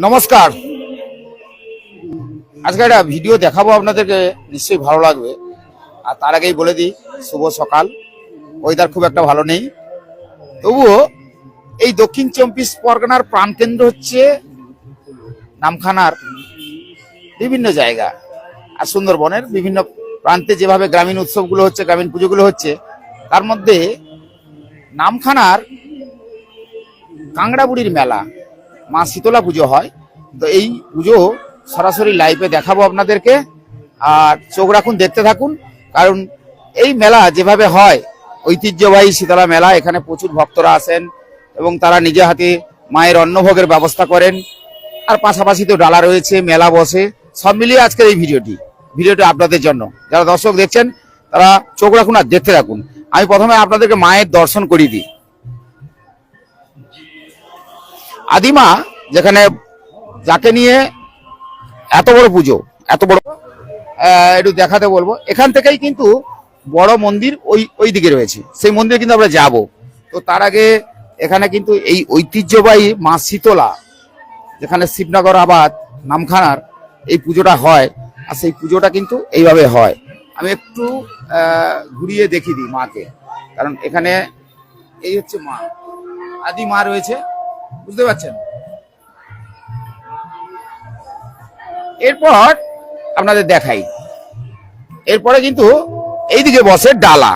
নমস্কার। আজকে একটা ভিডিও দেখাবো আপনাদেরকে, নিশ্চয়ই ভালো লাগবে। আর তার আগেই বলে দিই, শুভ সকাল। ওয়েদার খুব একটা ভালো নেই, তবুও এই দক্ষিণ চব্বিশ পরগনার প্রাণকেন্দ্র হচ্ছে নামখানার বিভিন্ন জায়গা আর সুন্দরবনের বিভিন্ন প্রান্তে যেভাবে গ্রামীণ উৎসবগুলো হচ্ছে, গ্রামীণ পুজোগুলো হচ্ছে, তার মধ্যে নামখানার কাংড়াবুড়ির মেলা, মা শীতলা পুজো হয়। তো এই পুজো সরাসরি লাইভে দেখাবো আপনাদেরকে, আর চোখ রাখুন, দেখতে থাকুন। কারণ এই মেলা যেভাবে হয়, ঐতিহ্যবাহী শীতলা মেলা, এখানে প্রচুর ভক্তরা আসেন এবং তারা নিজে হাতে মায়ের অন্নভোগের ব্যবস্থা করেন। আর পাশাপাশি তো ডালা রয়েছে, মেলা বসে, সব মিলিয়ে আজকের এই ভিডিওটি আপনাদের জন্য। যারা দর্শক দেখছেন তারা চোখ রাখুন আর দেখতে থাকুন। আমি প্রথমে আপনাদেরকে মায়ের দর্শন করিয়ে দিই। আদিমা, যেখানে যাকে নিয়ে এত বড় পুজো, এত বড়, একটু দেখাতে বলবো। এখান থেকেই কিন্তু বড় মন্দির ওই দিকে রয়েছে, সেই মন্দিরে কিন্তু আমরা যাব। তো তার আগে এখানে কিন্তু এই ঐতিহ্যবাহী মা শীতলা, যেখানে শিবনগর আবাদ নামখানার এই পুজোটা হয়, আর সেই পুজোটা কিন্তু এইভাবে হয়। আমি একটু ঘুরিয়ে দেখিয়ে দিই মাকে, কারণ এখানে এই হচ্ছে মা, আদি মা রয়েছে, বুঝতে পারছেন। এরপর আপনাদের দেখাই, এরপরে কিন্তু এইদিকে বসে ডালা।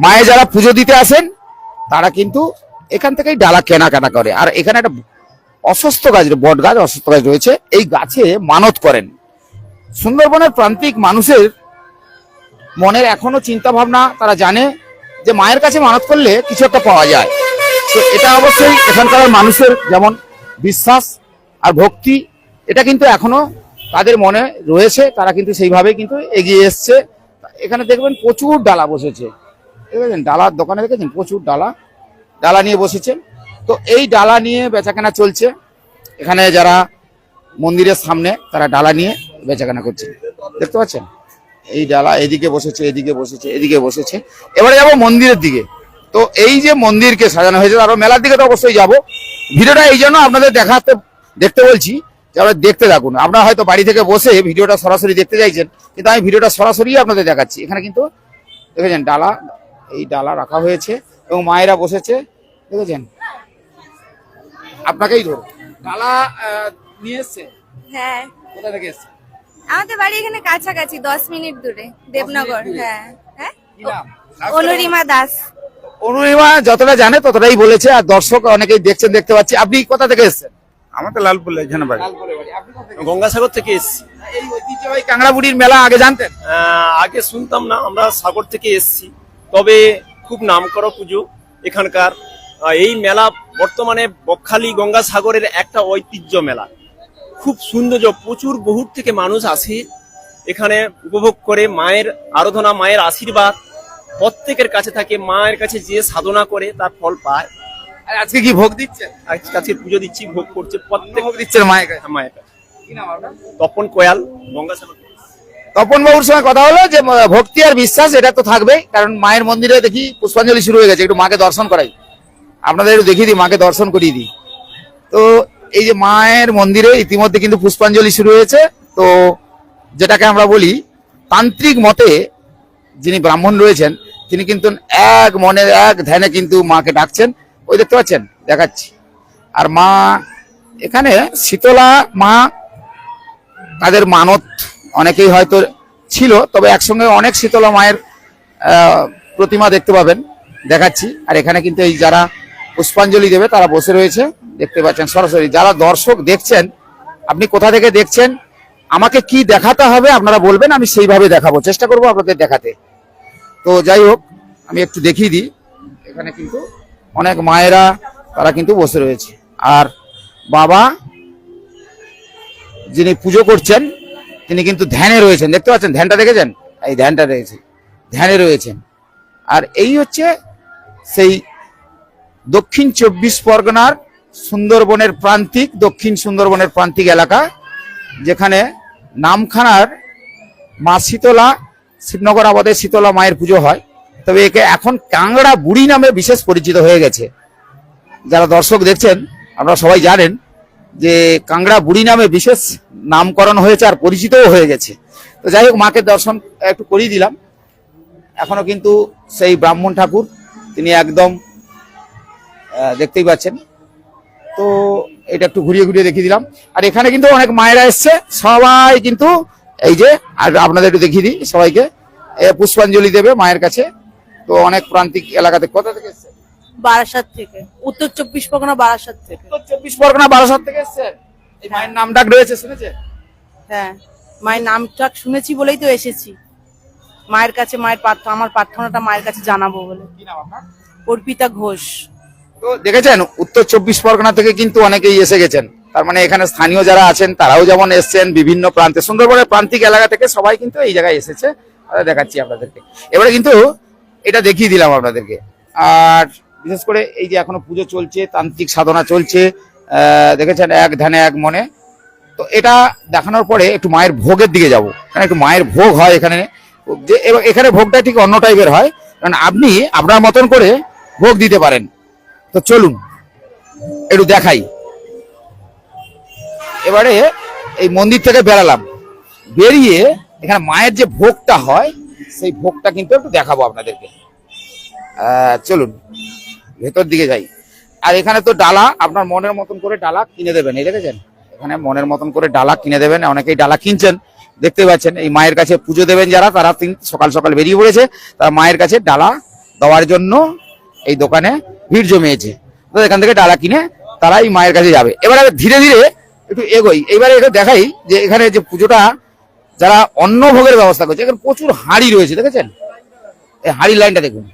মায়ে যারা পুজো দিতে আসেন তারা কিন্তু এখান থেকেই ডালা কেনাকাটা করে। আর এখানে একটা অশ্বত্থ গাছ, বট গাছ, অশ্বত্থ গাছ রয়েছে, এই গাছে মানত করেন। সুন্দরবনের প্রান্তিক মানুষের মনের এখনো চিন্তা ভাবনা, তারা জানে যে মায়ের কাছে মানত করলে কিছু একটা পাওয়া যায়। তো এটা অবশ্যই এখানকার মানুষের যেমন বিশ্বাস আর ভক্তি, এটা কিন্তু এখনো তাদের মনে রয়েছে। তারা কিন্তু সেইভাবে কিন্তু এগিয়ে এসছে। এখানে দেখবেন প্রচুর ডালা বসেছে, দেখেছেন ডালার দোকানে, দেখেছেন প্রচুর ডালা নিয়ে বসেছে। তো এই ডালা নিয়ে বেচাকেনা চলছে। এখানে যারা মন্দিরের সামনে, তারা ডালা নিয়ে বেচাকেনা করছে, দেখতে পাচ্ছেন। এই ডালা এদিকে বসেছে, এদিকে বসেছে, এদিকে বসেছে। এবারে যাবো মন্দিরের দিকে। তো এই যে মন্দিরকে সাজানো হয়েছে, আরো মেলার দিকে তো অবশ্যই যাব। ভিডিওটা এই জন্য আপনাদের দেখতে বলছি যে আপনারা দেখতে থাকুন। আপনারা হয়তো বাড়ি থেকে বসে ভিডিওটা সরাসরি দেখতে চাইছেন, কিন্তু আমি ভিডিওটা সরাসরি আপনাদের দেখাচ্ছি। এখানে কিন্তু দেখেছেন ডালা, এই ডালা রাখা হয়েছে এবং মায়েরা বসেছে, দেখেছেন। আপনাকেই ধরো, ডালা নিয়ে এসছে। হ্যাঁ, কোথা থেকে এসছে? আমাদের বাড়ি এখানে কাছাকাছি 10 মিনিট দূরে, দেবনগর। হ্যাঁ হ্যাঁ, কি নাম? অনুরিমা দাস। অনুরিমা যতটা জানে ততটাই বলেছে, আর দর্শক অনেকেই দেখছেন, দেখতে পাচ্ছি। আপনি কোথা থেকে এসেছেন? আমাদের লালপুর এখানে বাড়ি, গঙ্গাসাগর থেকে এসেছি। এই ঐতিহ্যবাহী কাংড়াবুড়ির মেলা আগে জানতেন? আগে শুনতাম না, আমরা সাগর থেকে এসেছি। তবে খুব নামকরা পুজো এখানকার। এই মেলা বর্তমানে বকখালি গঙ্গাসাগরের একটা ঐতিহ্য মেলা, খুব সৌন্দর্য, প্রচুর বহুর থেকে মানুষ আসে এখানে উপভোগ করে। মায়ের আরাধনা, মায়ের আশীর্বাদ প্রত্যেকের কাছে থাকে। মায়ের কাছে যে সাধনা করে তার ফল পায়। আর আজকে কি ভোগ দিচ্ছেন? আজকে পুজো দিচ্ছি, ভোগ করছে, প্রত্যেক ভোগ দিচ্ছেন মায়ের কাছে। মায়ের কাছে। কি নাম আপনার? তপন কোয়াল, গঙ্গাসাগর। তপন বাবুর সঙ্গে কথা হলো যে ভক্তি আর বিশ্বাস এটা তো থাকবেই, কারণ মায়ের মন্দিরে দেখি পুষ্পাঞ্জলি শুরু হয়ে গেছে। একটু মাকে দর্শন করাই, আপনাদের একটু দেখিয়ে দিই, মাকে দর্শন করিয়ে দিই। তো এই যে মায়ের মন্দিরে ইতিমধ্যে কিন্তু পুষ্পাঞ্জলি শুরু হয়েছে। তো যেটাকে আমরা বলি তান্ত্রিক মতে যিনি ব্রাহ্মণ রয়েছেন, তিনি কিন্তু এক মনে এক ধ্যানে কিন্তু মাকে ডাকছেন। ওই দেখতে পাচ্ছেন, দেখাচ্ছি। আর মা এখানে শীতলা মা, তাদের মানত অনেকেই হয়তো ছিল, তবে একসঙ্গে অনেক শীতলা মায়ের প্রতিমা দেখতে পাবেন, দেখাচ্ছি। আর এখানে কিন্তু এই যারা পুষ্পাঞ্জলি দেবে তারা বসে রয়েছে, দেখতে পাচ্ছেন সরাসরি। যারা দর্শক দেখছেন, আপনি কোথা থেকে দেখছেন, আমাকে কি দেখাতে হবে আপনারা বলবেন, আমি সেইভাবে দেখাবো, চেষ্টা করবো আপনাদের দেখাতে। তো যাই হোক, আমি একটু দেখিয়ে দিই। এখানে কিন্তু অনেক মায়েরা তারা কিন্তু বসে রয়েছে। আর বাবা যিনি পুজো করছেন তিনি কিন্তু ধ্যানে রয়েছেন, দেখতে পাচ্ছেন। ধ্যানটা দেখেছেন? এই ধ্যানটা রয়েছে, ধ্যানে রয়েছেন। আর এই হচ্ছে সেই দক্ষিণ চব্বিশ পরগনার সুন্দরবনের প্রান্তিক, দক্ষিণ সুন্দরবনের প্রান্তিক এলাকা, যেখানে নামখানার মা শীতলা, শিবনগর আবাদে শীতলা মায়ের পুজো হয়। তবে একে এখন কাংড়া বুড়ি নামে বিশেষ পরিচিত হয়ে গেছে। যারা দর্শক দেখছেন আপনারা সবাই জানেন যে কাংড়া বুড়ি নামে বিশেষ নামকরণ হয়েছে আর পরিচিতও হয়ে গেছে। তো যাই হোক, মাকে দর্শন একটু করিয়ে দিলাম। এখনো কিন্তু সেই ব্রাহ্মণ ঠাকুর তিনি একদম দেখতেই পাচ্ছেন। তো এটা একটু ঘুরিয়ে ঘুরিয়ে দেখিয়ে দিলাম। আর এখানে কিন্তু অনেক মায়েরা এসছে, সবাই কিন্তু এই যে, আর আপনাদের একটু দেখিয়ে দিই সবাইকে, পুষ্পাঞ্জলি দেবে মায়ের কাছে। তো অনেক প্রান্তিক এলাকাতে, কোথা থেকে এসছে? বারাসাত থেকে, উত্তর 24 পরগনা বারাসাত থেকে। উত্তর 24 পরগনা বারাসাত থেকে এসছে। এই মায়ের নাম ডাক রয়েছে, শুনেছে? হ্যাঁ, মায়ের নামটা শুনেছি বলেই তো এসেছি মায়ের কাছে। মায়ের আমার প্রার্থনাটা মায়ের কাছে জানাবো বলে। কি নাম আপনার? অর্পিতা ঘোষ। তো দেখেছেন, উত্তর 24 পরগনা থেকে কিন্তু অনেকেই এসে গেছেন। তার মানে এখানে স্থানীয় যারা আছেন তারাও যেমন এসছেন, বিভিন্ন প্রান্তে, সুন্দরবনের প্রান্তিক এলাকা থেকে সবাই কিন্তু এই জায়গায় এসেছে। দেখাচ্ছি আপনাদেরকে। এবারে কিন্তু এটা দেখিয়ে দিলাম আপনাদেরকে। আর বিশেষ করে এই যে এখনো পুজো চলছে, তান্ত্রিক সাধনা চলছে, দেখেছেন, এক ধ্যানে এক মনে। তো এটা দেখানোর পরে একটু মায়ের ভোগের দিকে যাব, কারণ একটু মায়ের ভোগ হয় এখানে। যে এখানে ভোগটা ঠিক অন্য টাইপের হয়, কারণ আপনি আপনার মতন করে ভোগ দিতে পারেন। তো চলুন একটু দেখাই। এবারে এই মন্দির থেকে বেরালাম, বেরিয়ে এখানে মায়ের যে ভোগটা হয় সেই ভোগটা কিন্তু একটু দেখাবো আপনাদেরকে। চলুন ভেতর দিকে যাই। আর এখানে তো ডালা, আপনার মনের মতন করে ডালা কিনে দেবেন। এই দেখেছেন, এখানে মনের মতন করে ডালা কিনে দেবেন। অনেকেই ডালা কিনছেন, দেখতে পাচ্ছেন। এই মায়ের কাছে পুজো দেবেন যারা, তারা সকাল সকাল বেরিয়ে পড়েছে। তারা মায়ের কাছে ডালা দেওয়ার জন্য এই দোকানে ভিড় জমিয়েছে। তো এখান থেকে ডালা কিনে তারা এই মায়ের কাছে যাবে। এবারে ধীরে ধীরে একটু এগোই। এইবারে এটা দেখাই যে এখানে যে পুজোটা যারা অন্ন ভোগের ব্যবস্থা করছে, এখানে প্রচুর হাঁড়ি রয়েছে, দেখেছেন? এই হাঁড়ির লাইনটা দেখুন,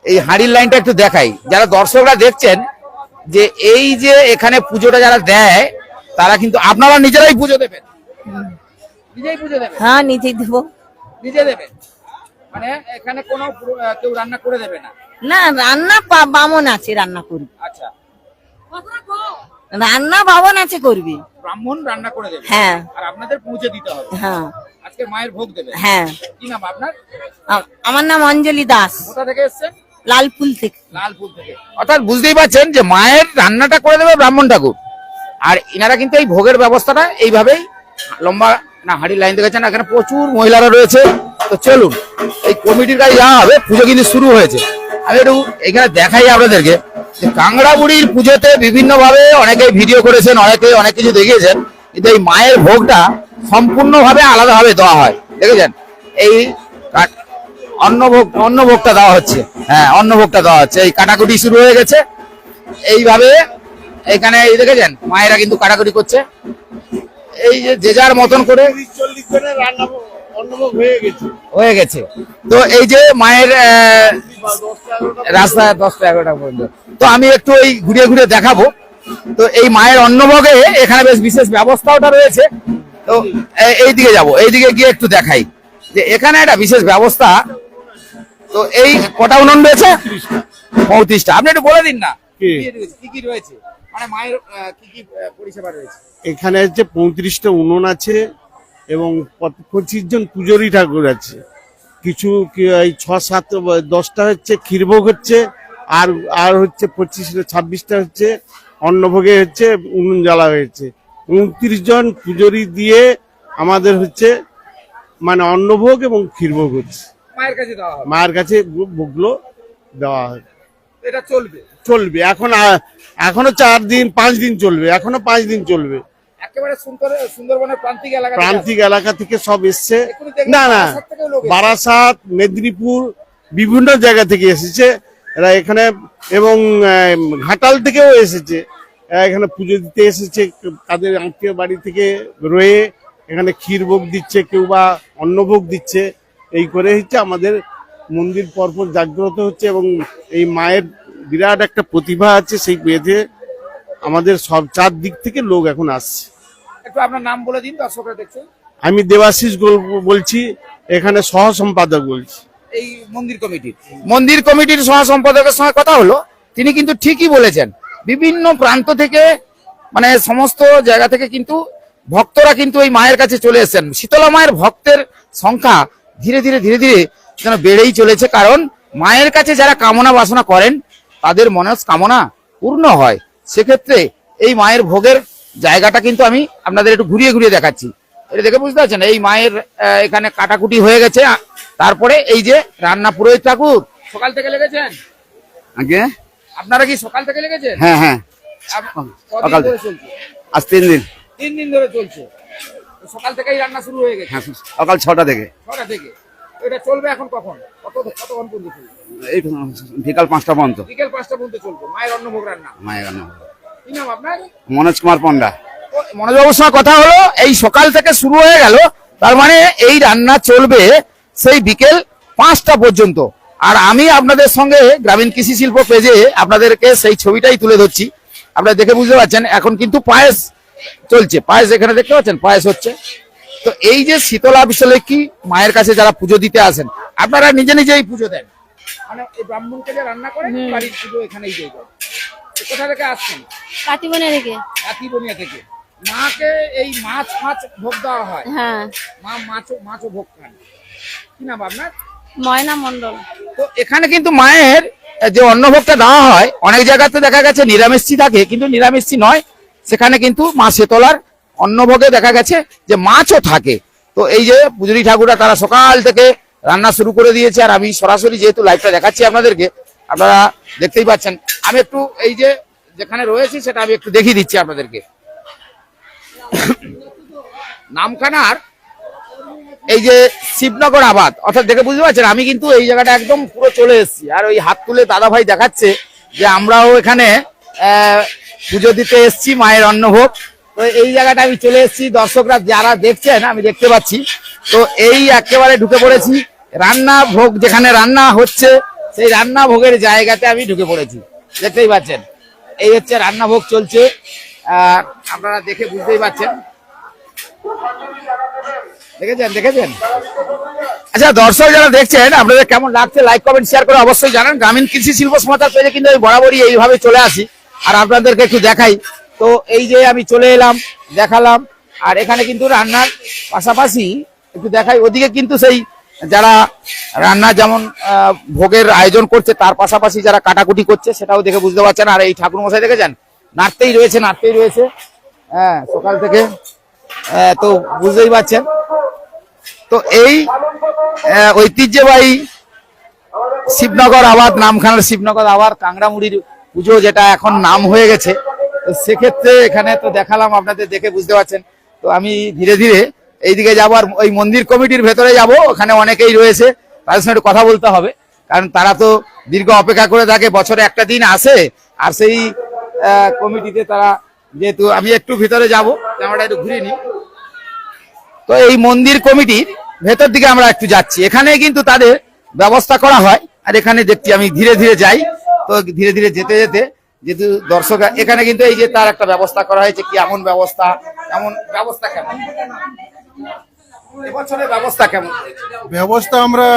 এই হাঁড়ির লাইনটা একটু দেখাই। যারা দর্শকরা দেখছেন যে এই যে এখানে পুজোটা যারা দেয়, তারা কিন্তু আপনারা নিজেরাই পুজো দেবেন, নিজেই পুজো দেবেন। হ্যাঁ, নিজেই দেবো। নিজে দেবেন মানে এখানে কোনো কেউ রান্না করে দেবে না? না, রান্না বামন আছে, রান্না করবি। আচ্ছা, রান্না বামন আছে, করবি। ব্রাহ্মণ রান্না করে দেবে। হ্যাঁ। আর আপনাদের পৌঁছে দিতে হবে। হ্যাঁ। আজকে মায়ের ভোগ দেবে। হ্যাঁ। কি নাম আপনার? আমার নাম অঞ্জলি দাস, কোথা থেকে এসেছেন? লালপুল থেকে। লালপুর থেকে। অর্থাৎ বুঝতেই পারছেন যে মায়ের রান্নাটা করে দেবে ব্রাহ্মণ ঠাকুর। আর ইনারা কিন্তু এই ভোগের ব্যবস্থাটা এইভাবেই লম্বা না হাঁড়ি লাইন দেখেছেন, এখানে প্রচুর মহিলারা রয়েছে। তো চলুন এই কমিটির কাছে যাওয়া হবে। পুজো কিন্তু শুরু হয়েছে। আমি একটু এখানে দেখাই আপনাদেরকে যে কাংড়া বুড়ির পুজোতে বিভিন্ন ভাবে অনেকেই ভিডিও করেছেন, অনেকে অনেক কিছু দেখিয়েছেন, কিন্তু এই মায়ের ভোগটা সম্পূর্ণভাবে আলাদাভাবে দেওয়া হয়। দেখেছেন, এই অন্নভোগটা দেওয়া হচ্ছে। হ্যাঁ, অন্নভোগটা দেওয়া হচ্ছে। এই কাটাকুটি শুরু হয়ে গেছে এইভাবে। এখানে এই দেখেছেন মায়েরা কিন্তু কাটাকুটি করছে, এই যে যার মতন করে 40 জনের রান্না অন্নভোগ হয়ে গেছে। তো এই যে মায়ের রাস্তা 10টা-11টা পর্যন্ত। তো আমি একটু এই ঘুরিয়ে ঘুরিয়ে দেখাবো। তো এই মায়ের অন্নভোগে এখানে বেশ বিশেষ ব্যবস্থাটা রয়েছে। তো এই দিকে যাবো, এই দিকে গিয়ে একটু দেখাই যে এখানে একটা বিশেষ ব্যবস্থা। তো এই কটা উনুন রয়েছে? 35টা। আপনি একটু বলে দিন না কি কি রয়েছে, মানে মায়ের কি কি পরিষেবা রয়েছে? এখানে হচ্ছে 35টা উনুন আছে এবং 25 জন পূজারী ঠাকুর আছে। কিছু এই 6-7-10টা হচ্ছে ক্ষীরভোগ হচ্ছে, আর হচ্ছে 25-26টা হচ্ছে অন্নভোগে হচ্ছে উনুন জ্বালা হয়েছে। 29 জন পূজারী দিয়ে আমাদের হচ্ছে মানে অন্নভোগ এবং ক্ষীরভোগ হচ্ছে মায়ের কাছে দেওয়া হবে। মায়ের কাছে ভোগগুলো দেওয়া হয়। এটা চলবে এখনো 4 দিন 5 দিন চলবে, এখনো 5 দিন চলবে। একেবারে সুন্দরবনের প্রান্তিক এলাকা থেকে সব এসছে। না, বারাসাত, মেদিনীপুর, বিভিন্ন জায়গা থেকে এসেছে এরা এখানে, এবং ঘাটাল থেকেও এসেছে। এখানে পুজো দিতে এসেছে, তাদের আত্মীয় বাড়ি থেকে রয়ে এখানে ক্ষীরভোগ দিচ্ছে, কেউ বা অন্নভোগ দিচ্ছে। এই করে হচ্ছে আমাদের মন্দির পরপর জাগ্রত হচ্ছে, এবং এই মায়ের বিরাট একটা প্রতিভা আছে, সেই পেয়েছে আমাদের সব 4 দিক থেকে লোক এখন আসছে। একটু আপনার নাম বলে দিন, দর্শকরা দেখছে। আমি দেবাশিস বলছি, এখানে সহ সম্পাদক বলছি এই মন্দির কমিটির সহ সম্পাদকের সঙ্গে কথা হলো। তিনি কিন্তু ঠিকই বলেছেন, বিভিন্ন প্রান্ত থেকে মানে সমস্ত জায়গা থেকে কিন্তু ভক্তরা কিন্তু এই মায়ের কাছে চলে এসেছেন। শীতলা মায়ের ভক্তের সংখ্যা ধীরে ধীরে যেন বেড়েই চলেছে। কারণ মায়ের কাছে যারা কামনা বাসনা করেন তাদের মনস্কামনা পূর্ণ হয়। সেক্ষেত্রে এই মায়ের ভোগের জায়গাটা কিন্তু আমি আপনাদের একটু ঘুরিয়ে ঘুরিয়ে দেখাচ্ছি। এটা দেখে বুঝতে পারছেন এই মায়ের এখানে কাটাকুটি হয়ে গেছে। তারপরে এই যে রান্না, পুরোহিত ঠাকুর সকাল থেকে লেগেছেন? আগে আপনারা কি সকাল থেকে লেগেছেন? হ্যাঁ হ্যাঁ কদিন সকাল ধরে চলছে? আজ 3 দিন। 3 দিন ধরে চলছে। তো সকাল থেকেই রান্না শুরু হয়ে গেছে? হ্যাঁ, সকাল 6টা থেকে। 6টা থেকে। এটা চলবে এখন কখন? কতক্ষণ পর্যন্ত চলবে? এই বিকাল 5টা পর্যন্ত বিকেল 5টা পর্যন্ত চলবে মায়ের অন্নভোগ রান্না। মায়ের রান্না। কি নাম আপনার? মনোজ কুমার পন্ডা। মনোজবাবুর সঙ্গে কথা হলো, এই সকাল থেকে শুরু হয়ে গেল, তার মানে এই রান্না চলবে সেই বিকেল 5টা পর্যন্ত। আর আমি আপনাদের সঙ্গে গ্রামীণ কৃষি শিল্প পেজে আপনাদেরকে সেই ছবিটাই তুলে ধরছি। আপনারা দেখে বুঝতে পারছেন এখন কিন্তু পায়েস চলছে। পায়েস এখানে দেখতে পাচ্ছেন, পায়েস হচ্ছে। তো এই যে শীতলা বিশ্বলক্ষ্মী মায়ের কাছে যারা পুজো দিতে আসেন, আপনারা নিজে নিজেই পুজো দেন, মানে এই ব্রাহ্মণকে যে রান্না করেন বাড়ির পুজো এখানেই দিয়ে দেন। কোথা থেকে আসছেন? কাটিবনে রেখে। কাকিবনিয়া থেকে। মাকে এই মাছ ভোগ দেওয়া হয়? হ্যাঁ। মা মাছও ভোগ খান। কি নাম আপনার? ময়না মন্ডল। তো এখানে কিন্তু মায়ের যে অন্নভোগটা দেওয়া হয়, অনেক জায়গাতে দেখা গেছে নিরামিষি থাকে, কিন্তু নিরামিষি নয়, সেখানে কিন্তু মা শীতলার অন্নভোগে দেখা গেছে যে মাছও থাকে। তো এই যে পুজুরি ঠাকুররা তারা সকাল থেকে রান্না শুরু করে দিয়েছে। আর আমি সরাসরি যেহেতু লাইভটা দেখাচ্ছি আপনাদেরকে, আপনারা দেখতেই পাচ্ছেন। আমি একটু এই যে যেখানে রয়েছি সেটা আমি একটু দেখিয়ে দিচ্ছি আপনাদেরকে। নামখানার এই যে শিবনগর আবাদ, অর্থাৎ দেখে বুঝতে পারছেন আমি কিন্তু এই জায়গাটা একদম পুরো চলে এসেছি। আর ওই হাত তুলে দাদা ভাই দেখাচ্ছে যে আমরাও এখানে পুজো দিতে এসেছি মায়ের অন্নভোগ। তো এই জায়গাটা আমি চলে এসেছি, দর্শকরা যারা দেখছেন আমি দেখতে পাচ্ছি। তো এই একেবারে ঢুকে পড়েছি রান্না ভোগ, যেখানে রান্না হচ্ছে সেই রান্না ভোগের জায়গাতে আমি ঢুকে পড়েছি। দেখতেই পাচ্ছেন এই হচ্ছে রান্না ভোগ চলছে। আপনারা দেখে বুঝতেই পারছেন। দেখেছেন? আচ্ছা দর্শক যারা দেখছেন, আপনাদের কেমন লাগছে লাইক কমেন্ট শেয়ার করে অবশ্যই জানান। গ্রামীণ কৃষি শিল্প সমাচার পেজে কিন্তু আমি বরাবরই এইভাবে চলে আসি আর আপনাদেরকে একটু দেখাই। তো এই যে আমি চলে এলাম, দেখালাম। আর এখানে কিন্তু রান্নার পাশাপাশি একটু দেখাই, ওদিকে কিন্তু সেই যারা রান্না যেমন ভোগের আয়োজন করছে তার পাশাপাশি যারা কাটাকুটি করছে সেটাও দেখে বুঝতে পারছেন। আর এই ঠাকুর মশাই দেখেছেন নাড়তেই রয়েছে হ্যাঁ সকাল থেকে। তো বুঝতেই পারছেন। তো এই ঐতিহ্যবাহী শিবনগর আবাদ, নামখানার শিবনগর আবাদ কাংড়ামুড়ির পুজো যেটা এখন নাম হয়ে গেছে, তো সেক্ষেত্রে এখানে তো দেখালাম, আপনাদের দেখে বুঝতে পারছেন। তো আমি ধীরে ধীরে এইদিকে যাবো আর ওই মন্দির কমিটির ভেতরে যাব। ওখানে অনেকেই রয়েছে, তাদের সঙ্গে একটু কথা বলতে হবে, কারণ তারা তো দীর্ঘ অপেক্ষা করে থাকে, বছরে একটা দিন আসে। আর সেই কমিটিতে তারা যেহেতু, আমি একটু ভিতরে যাব, ক্যামেরাটা একটু ঘুরিয়ে নিই। তো এই মন্দির কমিটির ভেতর দিকে আমরা একটু যাচ্ছি, এখানে কিন্তু তাদের ব্যবস্থা করা হয়। আর এখানে দেখছি আমি ধীরে ধীরে যাই। তো ধীরে ধীরে যেতে যেতে যেহেতু দর্শক এখানে কিন্তু এই যে তার একটা ব্যবস্থা করা হয়েছে, কি এমন ব্যবস্থা কেমন এবছরের ব্যবস্থা কেমন? ব্যবস্থা আমরা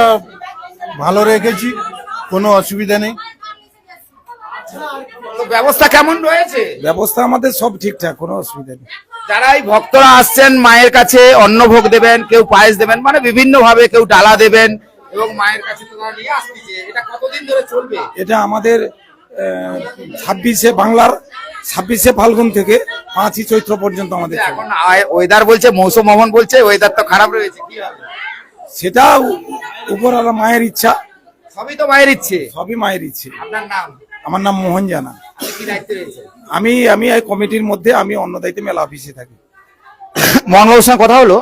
ভালো রেখেছি, কোনো অসুবিধা নেই। তো ব্যবস্থা কেমন রয়েছে? ব্যবস্থা আমাদের সব ঠিকঠাক, কোনো অসুবিধা নেই। যারা এই ভক্তরা আসছেন মায়ের কাছে অন্নভোগ দেবেন, কেউ পায়েস দেবেন, মানে বিভিন্ন ভাবে কেউ ডালা দেবেন এবং মায়ের কাছে তোমরা নিয়ে আসছে, এটা কতদিন ধরে চলবে? এটা আমাদের 26শে বাংলার 26শে ফাল্গুন থেকে 5ই চৈত্র পর্যন্ত আমাদের চলে। এখন ওয়েদার বলছে, মৌসুম ভবন বলছে ওয়েদার তো খারাপ রয়েছে, কি হবে? সেটা উপরওয়ালা মায়ের ইচ্ছা, সবই তো মায়ের ইচ্ছে। সবই মায়ের ইচ্ছে। আপনার নাম? আমার নাম মোহন জানা। কি দায়িত্বে রয়েছে? আমি এই কমিটির মধ্যে আমি অন্য দায়িত্বে মেলা অফিসে থাকি। মোহনবাবুর সঙ্গে কথা হলো।